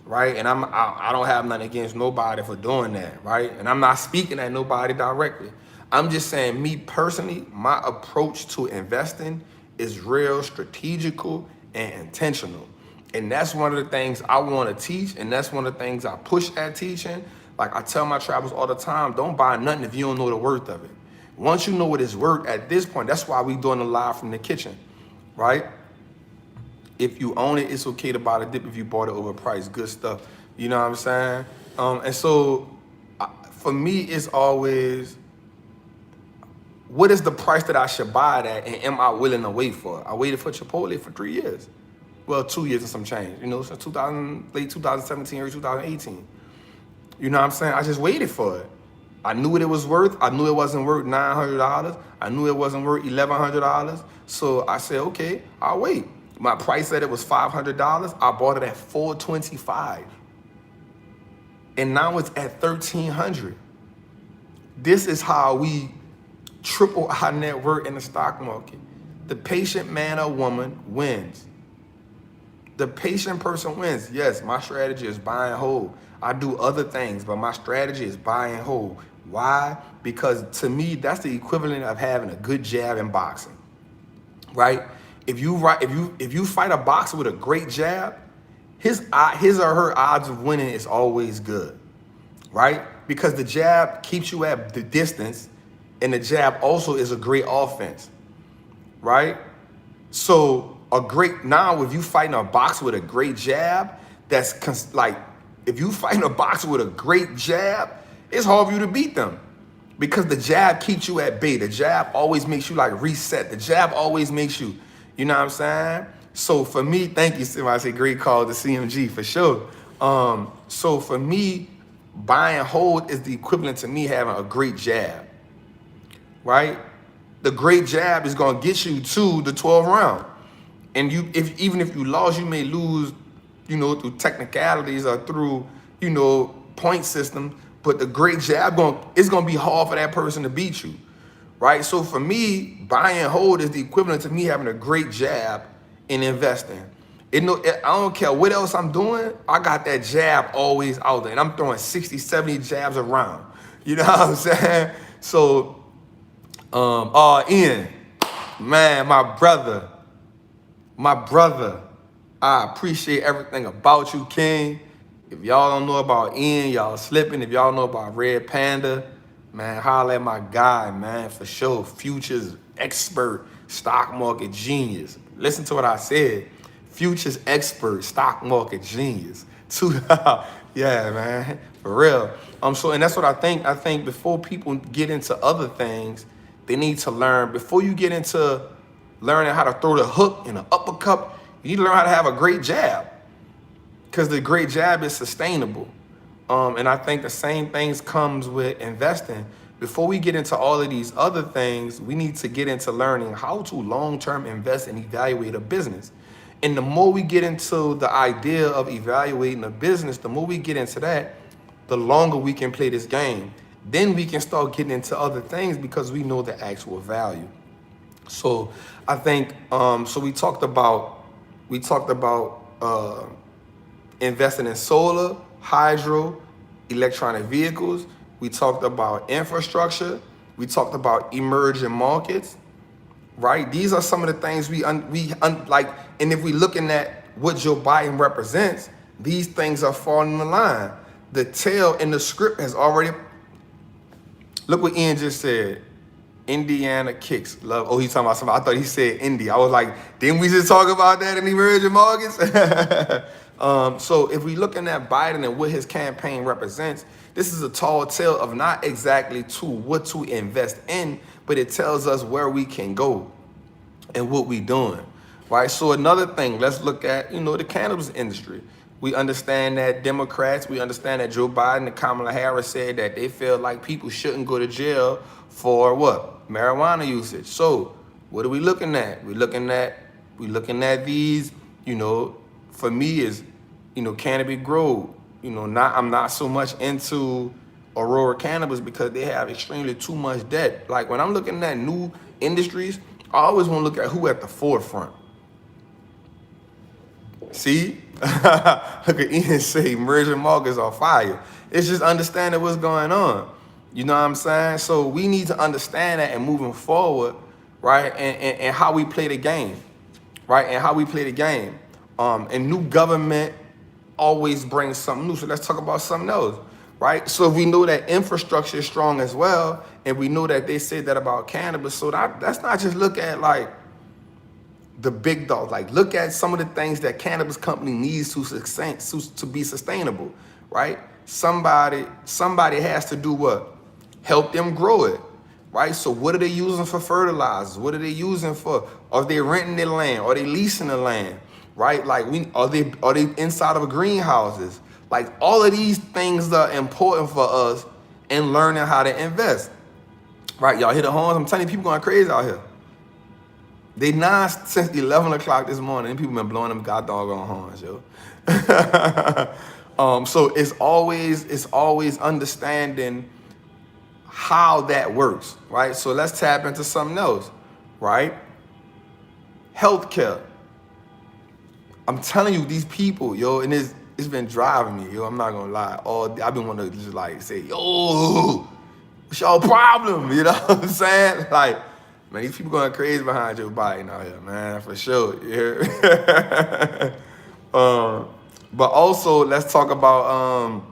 right? And I don't have nothing against nobody for doing that, right? And I'm not speaking at nobody directly. I'm just saying, me personally, my approach to investing is real strategical and intentional. And that's one of the things I want to teach, and that's one of the things I push at teaching. Like I tell my travelers all the time, don't buy nothing if you don't know the worth of it. Once you know what it's worth at this point, that's why we doing the live from the kitchen, right? If you own it, it's okay to buy the dip if you bought it overpriced. Good stuff. You know what I'm saying? And so for me, it's always, what is the price that I should buy it at, and am I willing to wait for it? I waited for Chipotle for 3 years. Well, 2 years and some change, you know, since late 2017, early 2018. You know what I'm saying? I just waited for it. I knew what it was worth. I knew it wasn't worth $900. I knew it wasn't worth $1,100. So I said, okay, I'll wait. My price said it was $500. I bought it at $425. And now it's at $1,300. This is how we triple our net worth in the stock market. The patient man or woman wins. The patient person wins. Yes, my strategy is buy and hold. I do other things, but my strategy is buy and hold. Why? Because to me, that's the equivalent of having a good jab in boxing, right? If you fight a boxer with a great jab, his or her odds of winning is always good, right? Because the jab keeps you at the distance, and the jab also is a great offense, right? So now if you fighting a boxer with a great jab, that's like, if you fighting a boxer with a great jab, it's hard for you to beat them because the jab keeps you at bay. The jab always makes you like reset. The jab always makes you, you know what I'm saying? So for me, thank you, Sim. I say great call to CMG for sure. So for me, buy and hold is the equivalent to me having a great jab, right? The great jab is gonna get you to the 12th round. And even if you lost, you may lose, you know, through technicalities or through, you know, point system. But the great jab it's gonna be hard for that person to beat you, right? So for me, buy and hold is the equivalent to me having a great jab in investing. I don't care what else I'm doing. I got that jab always out there, and I'm throwing 60, 70 jabs around. You know what I'm saying? So, Ian, man, my brother, I appreciate everything about you, King. If y'all don't know about Ian, y'all slipping. If y'all know about Red Panda, man, holla at my guy, man, for sure. Futures expert, stock market genius. Listen to what I said. Futures expert, stock market genius. Yeah, man, for real. And that's what I think. I think before people get into other things, they need to learn. Before you get into learning how to throw the hook and the uppercut, you need to learn how to have a great jab, because the great jab is sustainable. And I think the same things comes with investing. Before we get into all of these other things, we need to get into learning how to long-term invest and evaluate a business. And the more we get into the idea of evaluating a business, the more we get into that, the longer we can play this game. Then we can start getting into other things because we know the actual value. So I think, so we talked about investing in solar, hydro, electronic vehicles. We talked about infrastructure. We talked about emerging markets, right? These are some of the things we like. And if we looking at what Joe Biden represents, these things are falling in line. The tail in the script has already, look what Ian just said. Indiana kicks love. Oh, he's talking about something. I thought he said India. I was like, didn't we just talk about that in emerging markets? So if we looking at Biden and what his campaign represents, this is a tall tale of not exactly to what to invest in, but it tells us where we can go and what we doing, right? So another thing, let's look at, the cannabis industry. We understand that Democrats, we understand that Joe Biden and Kamala Harris said that they feel like people shouldn't go to jail for what? Marijuana usage. So what are we looking at? We're looking at these, for me is, cannabis grow. I'm not so much into Aurora Cannabis because they have extremely too much debt. Like when I'm looking at new industries, I always want to look at who at the forefront. See? Look at Ian say emerging markets are fire. It's just understanding what's going on. You know what I'm saying? So we need to understand that and moving forward, right? And how we play the game, right? And how we play the game. And new government always brings something new. So let's talk about something else, right? So if we know that infrastructure is strong as well, and we know that they said that about cannabis, so that's not just look at like the big dogs. Like look at some of the things that cannabis company needs to be sustainable, right? Somebody has to do what? Help them grow it, right? So what are they using for fertilizers? What are they using for? Are they renting their land? Are they leasing the land? Right? Like are they inside of greenhouses? Like all of these things are important for us in learning how to invest. Right? Y'all hear the horns? I'm telling you, people going crazy out here. They non since 11 o'clock this morning, and people been blowing them god doggone horns, yo. So it's always understanding how that works, right? So let's tap into something else, right? Healthcare. I'm telling you, these people, yo, and it's been driving me, yo. I'm not gonna lie. I've been wanting to just like say, yo, what's your problem? You know what I'm saying? Like, man, these people going crazy behind Joe Biden out here, man, for sure. Yeah. But also, let's talk about.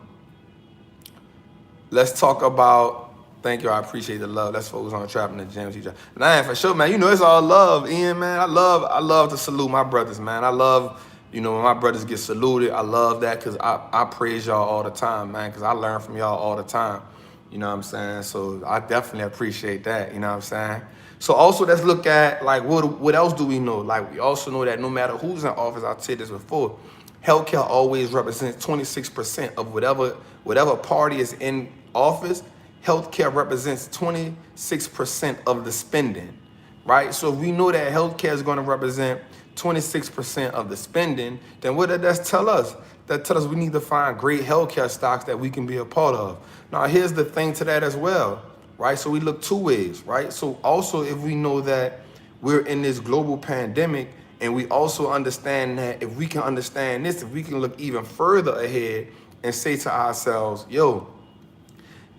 Thank you, I appreciate the love. Let's focus on trapping the gems. Man, for sure, man. You know it's all love, Ian, man. I love to salute my brothers, man. I love, when my brothers get saluted. I love that because I praise y'all all the time, man. Because I learn from y'all all the time. You know what I'm saying? So I definitely appreciate that. You know what I'm saying? So also let's look at like what else do we know? Like we also know that no matter who's in office, I've said this before, healthcare always represents 26% of whatever party is in office. Healthcare represents 26% of the spending, right? So if we know that healthcare is going to represent 26% of the spending, then what does that tell us? That tells us we need to find great healthcare stocks that we can be a part of. Now, here's the thing to that as well, right? So we look two ways, right? So also if we know that we're in this global pandemic, and we also understand that if we can understand this, if we can look even further ahead and say to ourselves, yo,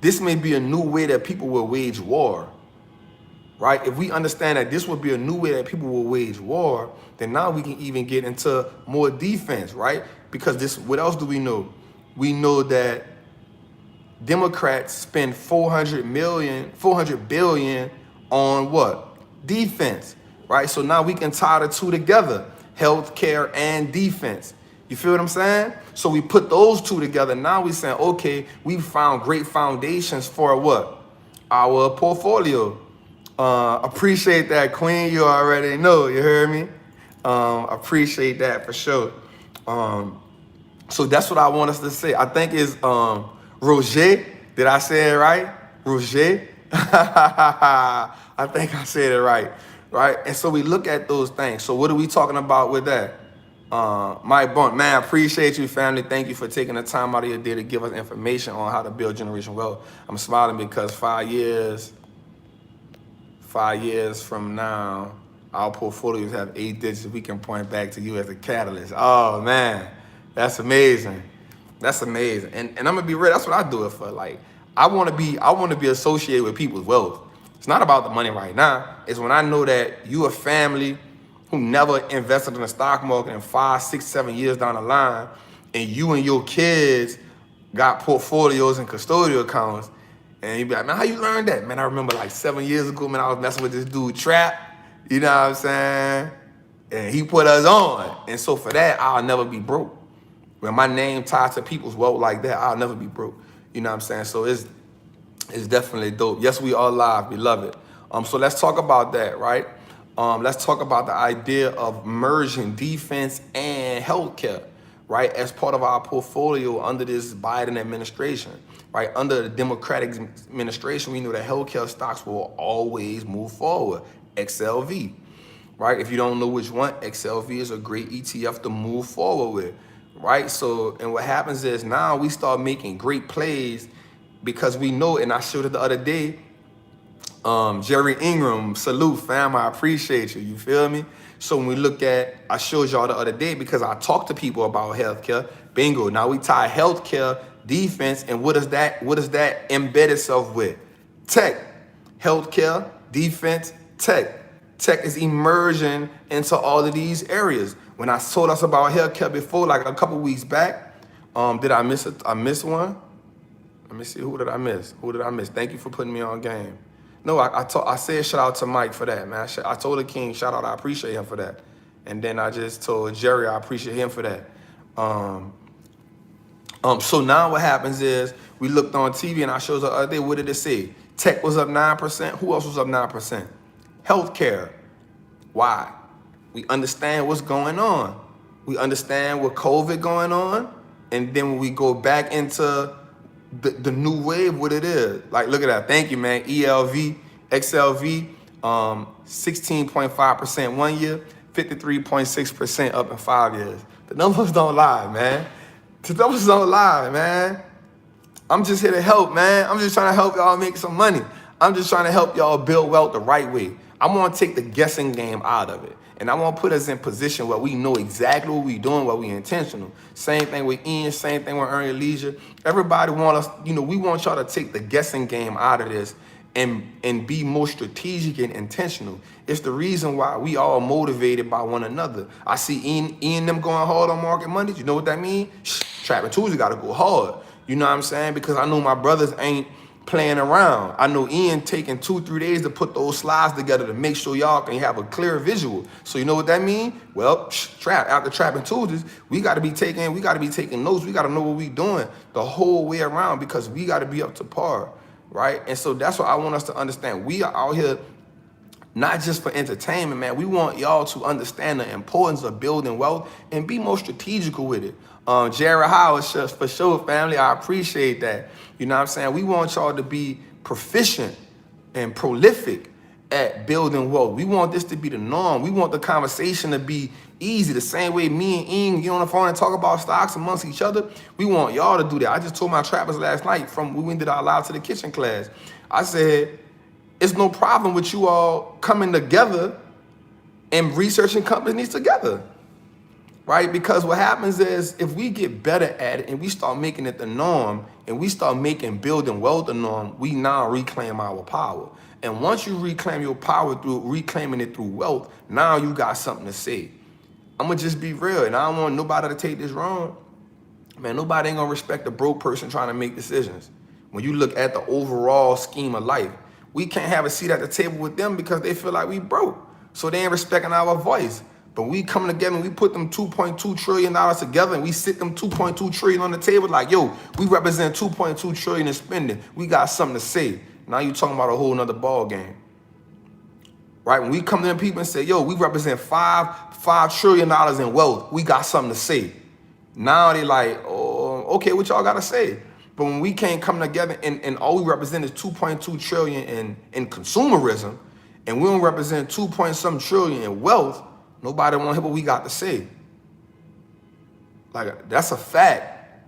this may be a new way that people will wage war, right? If we understand that this would be a new way that people will wage war, then now we can even get into more defense, right? Because what else do we know? We know that Democrats spend $400 billion on what? Defense, right? So now we can tie the two together, healthcare and defense. You feel what I'm saying? So we put those two together. Now we saying, okay, we found great foundations for what? Our portfolio. Appreciate that, Queen. You already know. You heard me? Appreciate that for sure. So that's what I want us to say. I think it's Roger. Did I say it right? Roger? I think I said it right. Right? And so we look at those things. So what are we talking about with that? Mike Bunt, man, I appreciate you, family. Thank you for taking the time out of your day to give us information on how to build generational wealth. I'm smiling because 5 years from now, our portfolios have 8 digits. We can point back to you as a catalyst. Oh man, that's amazing. That's amazing. And I'm gonna be real. That's what I do it for. Like I want to be associated with people's wealth. It's not about the money right now. It's when I know that you a family who never invested in the stock market in 5, 6, 7 years down the line, and you and your kids got portfolios and custodial accounts, and you be like, man, how you learned that? Man, I remember like 7 years ago, man, I was messing with this dude, Trap, you know what I'm saying? And he put us on. And so for that, I'll never be broke. When my name tied to people's wealth like that, I'll never be broke. You know what I'm saying? So it's definitely dope. Yes, we are live. We love it. So let's talk about that, right? Let's talk about the idea of merging defense and healthcare, right? As part of our portfolio under this Biden administration, right? Under the Democratic administration, we know that healthcare stocks will always move forward. XLV, right? If you don't know which one, XLV is a great ETF to move forward with, right? So, and what happens is now we start making great plays because we know, and I showed it the other day, Jerry Ingram, salute fam, I appreciate you, you feel me? So when we look at, I showed y'all the other day because I talked to people about healthcare, bingo, now we tie healthcare, defense, and what does that embed itself with? Tech, healthcare, defense, tech. Tech is emerging into all of these areas. When I told us about healthcare before, like a couple weeks back, did I miss it? I missed one? Let me see, who did I miss? Thank you for putting me on game. No, I said shout out to Mike for that, man. I told the King, shout out, I appreciate him for that. And then I just told Jerry, I appreciate him for that. So now what happens is, we looked on TV and I showed the other day, what did it say? Tech was up 9%. Who else was up 9%? Healthcare. Why? We understand what's going on. We understand what COVID going on. And then when we go back into the new wave, what it is. Like, look at that. Thank you, man. ELV, XLV, 16.5% 1 year, 53.6% up in 5 years. The numbers don't lie, man. The numbers don't lie, man. I'm just here to help, man. I'm just trying to help y'all make some money. I'm just trying to help y'all build wealth the right way. I'm gonna take the guessing game out of it. And I want to put us in position where we know exactly what we're doing, where we intentional. Same thing with Ian, same thing with Earn Your Leisure. Everybody want us, we want y'all to take the guessing game out of this and be more strategic and intentional. It's the reason why we all motivated by one another. I see Ian them going hard on Market Mondays. You know what that means? Trappin' Tuesday got to go hard. You know what I'm saying? Because I know my brothers ain't playing around. I know Ian taking 2-3 days to put those slides together to make sure y'all can have a clear visual. So you know what that means? Well, after Trappin' Tuesdays, we got to be taking notes. We got to know what we doing the whole way around because we got to be up to par, right? And so that's what I want us to understand. We are out here not just for entertainment, man. We want y'all to understand the importance of building wealth and be more strategical with it. Jared Howard, for sure, family, I appreciate that. You know what I'm saying? We want y'all to be proficient and prolific at building wealth. We want this to be the norm. We want the conversation to be easy, the same way me and Ian get on the phone and talk about stocks amongst each other. We want y'all to do that. I just told my trappers last night from when we did our Live to the Kitchen class. I said, it's no problem with you all coming together and researching companies together. Right? Because what happens is if we get better at it and we start making it the norm and we start making building wealth the norm, we now reclaim our power. And once you reclaim your power through reclaiming it through wealth, now you got something to say. I'm going to just be real, and I don't want nobody to take this wrong. Man, nobody ain't going to respect a broke person trying to make decisions. When you look at the overall scheme of life, we can't have a seat at the table with them because they feel like we broke. So they ain't respecting our voice. But we come together and we put them $2.2 trillion together and we sit them $2.2 trillion on the table like, yo, we represent $2.2 trillion in spending. We got something to say. Now you talking about a whole nother ball game. Right? When we come to them people and say, yo, we represent $5 trillion in wealth. We got something to say. Now they like, oh, okay, what y'all got to say? But when we can't come together and all we represent is 2.2 trillion in consumerism and we don't represent 2-point-some trillion in wealth, nobody want to hear what we got to say. Like, that's a fact.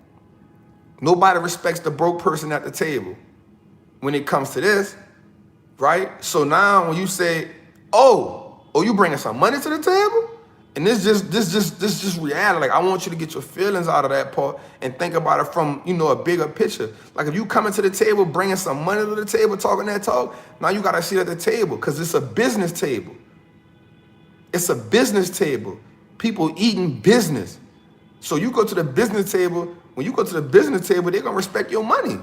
Nobody respects the broke person at the table when it comes to this, right? So now when you say, oh, you bringing some money to the table? And this just reality. Like, I want you to get your feelings out of that part and think about it from, a bigger picture. Like, if you coming to the table, bringing some money to the table, talking that talk, now you got to sit at the table because it's a business table. It's a business table. People eating business. So you go to the business table. When you go to the business table, they're going to respect your money.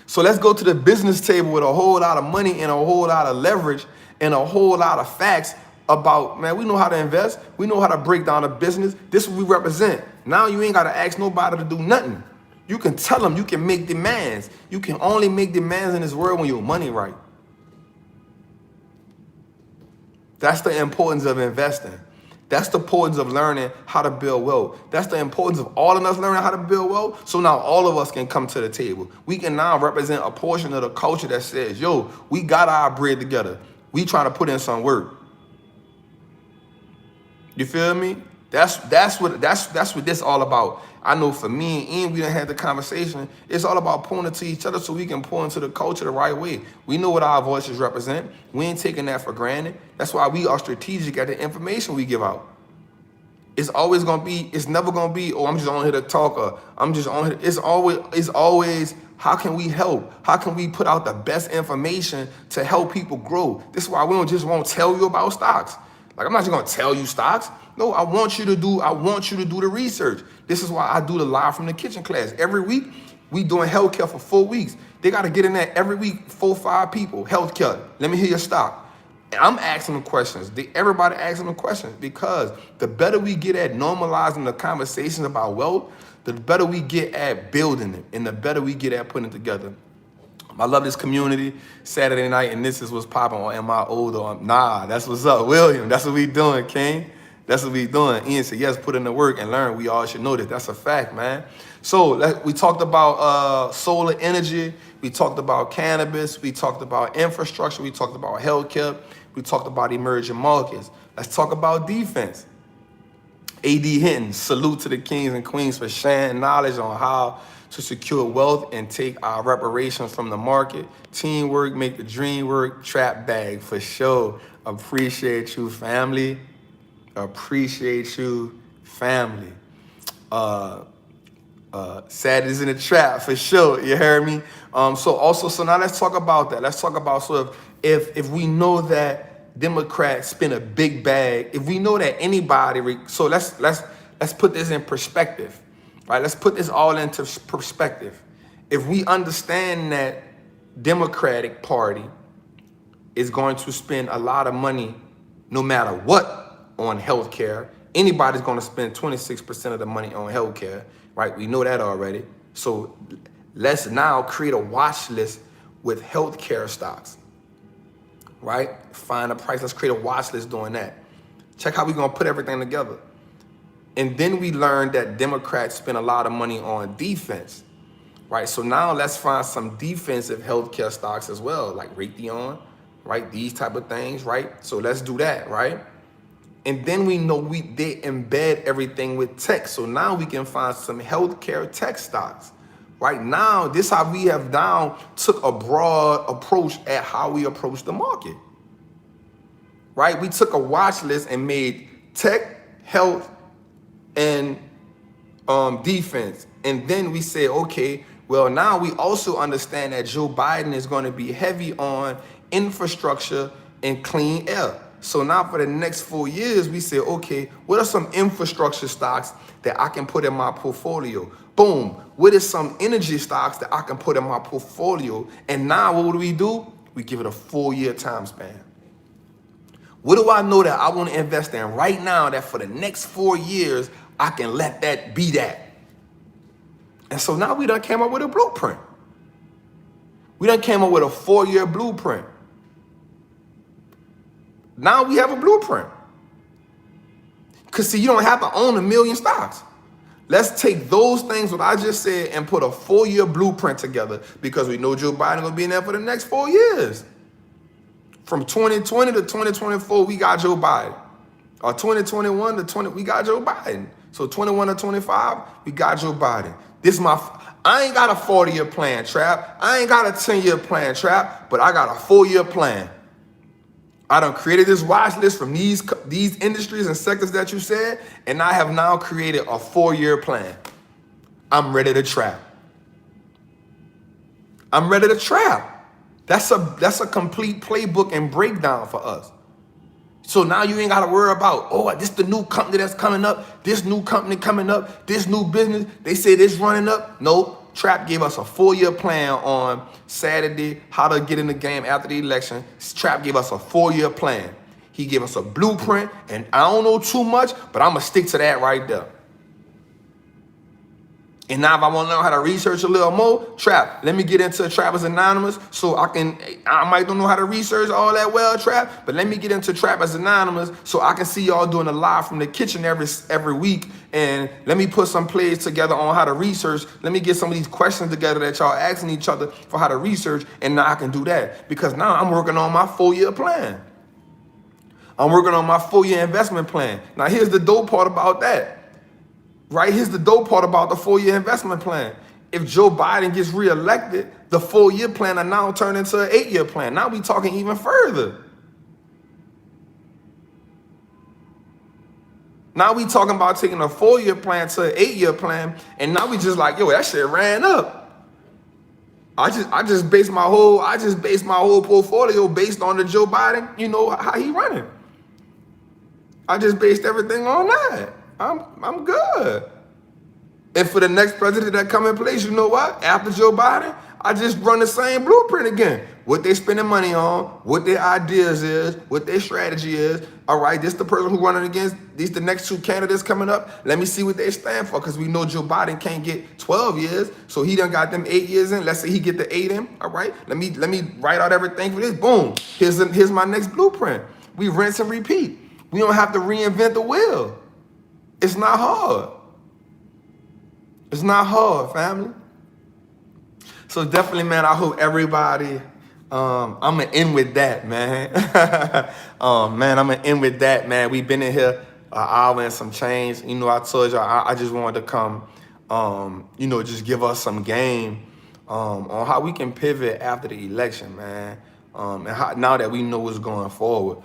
So let's go to the business table with a whole lot of money and a whole lot of leverage and a whole lot of facts about, man, we know how to invest. We know how to break down a business. This is what we represent. Now you ain't got to ask nobody to do nothing. You can tell them, you can make demands. You can only make demands in this world when your money right. That's the importance of investing. That's the importance of learning how to build wealth. That's the importance of all of us learning how to build wealth. So now all of us can come to the table. We can now represent a portion of the culture that says, yo, we got our bread together. We trying to put in some work. You feel me? That's what this all about. I know for me and Ian, we done had the conversation. It's all about pointing to each other so we can pour into the culture the right way. We know what our voices represent. We ain't taking that for granted. That's why we are strategic at the information we give out. It's always gonna be, it's never gonna be, oh, I'm just on here to talk, or I'm just on here. It's always, how can we help? How can we put out the best information to help people grow? This is why we don't just won't tell you about stocks. Like, I'm not just gonna tell you stocks. No, I want you to do the research. This is why I do the live from the kitchen class. Every week, we doing healthcare for 4 weeks. They gotta get in there every week, 4 or 5 people, healthcare. Let me hear your stock. And I'm asking them questions. Everybody asking them questions, because the better we get at normalizing the conversations about wealth, the better we get at building it, and the better we get at putting it together. I love this community. Saturday night, and this is what's popping on Am I Old or Nah, that's what's up, William. That's what we doing, King. That's what we doing. Ian said, yes, put in the work and learn. We all should know that. That's a fact, man. So we talked about solar energy. We talked about cannabis. We talked about infrastructure. We talked about healthcare. We talked about emerging markets. Let's talk about defense. AD Hinton, salute to the kings and queens for sharing knowledge on how to secure wealth and take our reparations from the market. Teamwork, make the dream work. Trap bag, for sure. Appreciate you, family. Appreciate you, family. Sad is in the trap, for sure. You heard me? So now let's talk about that. Let's talk about sort of if we know that Democrats spend a big bag, if we know that anybody, so let's put this in perspective, right? Let's put this all into perspective. If we understand that Democratic Party is going to spend a lot of money, no matter what, on healthcare, anybody's going to spend 26% of the money on healthcare, right? We know that already. So let's now create a watch list with healthcare stocks, right? Find a price. Let's create a watch list doing that. Check how we're going to put everything together. And then we learned that Democrats spend a lot of money on defense, right? So now let's find some defensive healthcare stocks as well, like Raytheon, right? These type of things, right? So let's do that, right? And then we know they embed everything with tech. So now we can find some healthcare tech stocks. Right now, this is how we have now took a broad approach at how we approach the market. Right? We took a watch list and made tech, health, and defense. And then we said, okay, well, now we also understand that Joe Biden is going to be heavy on infrastructure and clean air. So now for the next 4 years, we say, okay, what are some infrastructure stocks that I can put in my portfolio? Boom. What is some energy stocks that I can put in my portfolio? And now what do? We give it a 4-year time span. What do I know that I want to invest in right now that for the next 4 years, I can let that be that? And so now we done came up with a blueprint. We done came up with a 4-year blueprint. Now we have a blueprint. Because see, you don't have to own 1 million stocks. Let's take those things, what I just said, and put a 4-year blueprint together, because we know Joe Biden will be in there for the next 4 years. From 2020 to 2024, we got Joe Biden. Or 2021 to 20, we got Joe Biden. So 21 to 25, we got Joe Biden. I ain't got a 40-year plan, Trap. I ain't got a 10-year plan, Trap, but I got a 4-year plan. I done created this watch list from these industries and sectors that you said, and I have now created a 4-year plan. I'm ready to trap. I'm ready to trap. That's a complete playbook and breakdown for us. So now you ain't got to worry about, oh, this the new company that's coming up, this new company coming up, this new business, they say this running up. Nope. Trap gave us a 4-year plan on Saturday, how to get in the game after the election. Trap gave us a 4-year plan. He gave us a blueprint, and I don't know too much, but I'm going to stick to that right there. And now if I want to learn how to research a little more, Trap, let me get into Trappers Anonymous so I might don't know how to research all that well, Trap, but let me get into Trappers Anonymous so I can see y'all doing a live from the kitchen every week, and let me put some plays together on how to research. Let me get some of these questions together that y'all asking each other for how to research, and now I can do that because now I'm working on my 4-year plan. I'm working on my full-year investment plan. Now, here's the dope part about that, right? Here's the dope part about the full-year investment plan. If Joe Biden gets reelected, the full-year plan will now turn into an 8-year plan. Now we talking even further. Now we talking about taking a 4-year plan to an 8-year plan, and now we just like, yo, that shit ran up. I just based my whole portfolio based on the Joe Biden, you know, how he running. I just based everything on that. I'm good. And for the next president that come in place, you know what? After Joe Biden, I just run the same blueprint again. What they spending money on, what their ideas is, what their strategy is. All right, this the person who running against, these the next 2 candidates coming up. Let me see what they stand for, because we know Joe Biden can't get 12 years, so he done got them 8 years in. Let's say he get the 8 in. All right, let me write out everything for this. Boom, here's my next blueprint. We rinse and repeat. We don't have to reinvent the wheel. It's not hard. It's not hard, family. So definitely, man, I hope everybody, I'm going to end with that, man. I'm going to end with that, man. We've been in here an hour and some change. You know, I told y'all, I just wanted to come, you know, just give us some game on how we can pivot after the election, man. And how, now that we know what's going forward.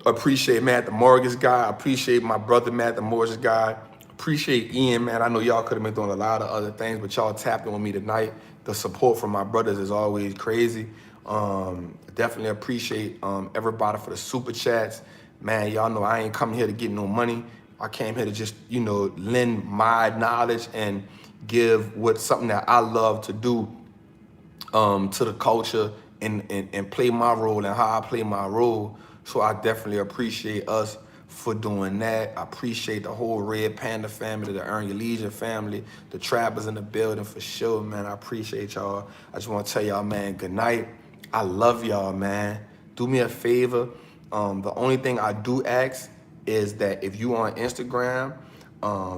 Appreciate Matt, the mortgage guy. Appreciate my brother, Matt, the mortgage guy. Appreciate Ian, man. I know y'all could have been doing a lot of other things, but y'all tapped in with me tonight. The support from my brothers is always crazy. Definitely appreciate everybody for the super chats. Man, y'all know I ain't coming here to get no money. I came here to just, you know, lend my knowledge and give something that I love to do to the culture and play my role and how I play my role. So I definitely appreciate us for doing that. I appreciate the whole Red Panda family, the Earn Your Leisure family, the Trappers in the building for sure, man. I appreciate y'all. I just want to tell y'all, man, good night. I love y'all, man. Do me a favor. The only thing I do ask is that if you on Instagram,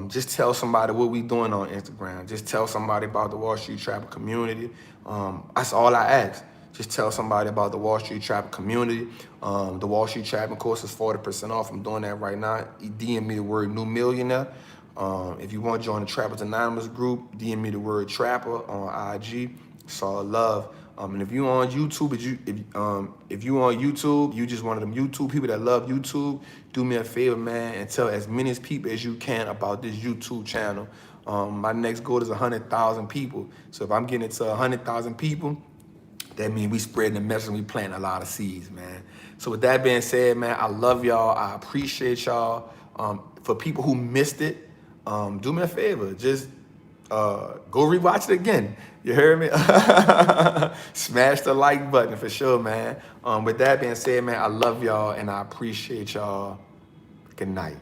just tell somebody what we doing on Instagram. Just tell somebody about the Wallstreet Trapper community. That's all I ask. Just tell somebody about the Wallstreet Trapper community. The Wallstreet Trapping course is 40% off. I'm doing that right now. DM me the word New Millionaire. If you want to join the Trappers Anonymous group, DM me the word Trapper on IG. It's all love. And if you on YouTube, if you on YouTube, you just one of them YouTube people that love YouTube, do me a favor, man, and tell as many people as you can about this YouTube channel. My next goal is 100,000 people. So if I'm getting it to 100,000 people, that means we spreading the message and we planting a lot of seeds, man. So with that being said, man, I love y'all. I appreciate y'all. For people who missed it, do me a favor. Just go rewatch it again. You heard me? Smash the like button for sure, man. With that being said, man, I love y'all and I appreciate y'all. Good night.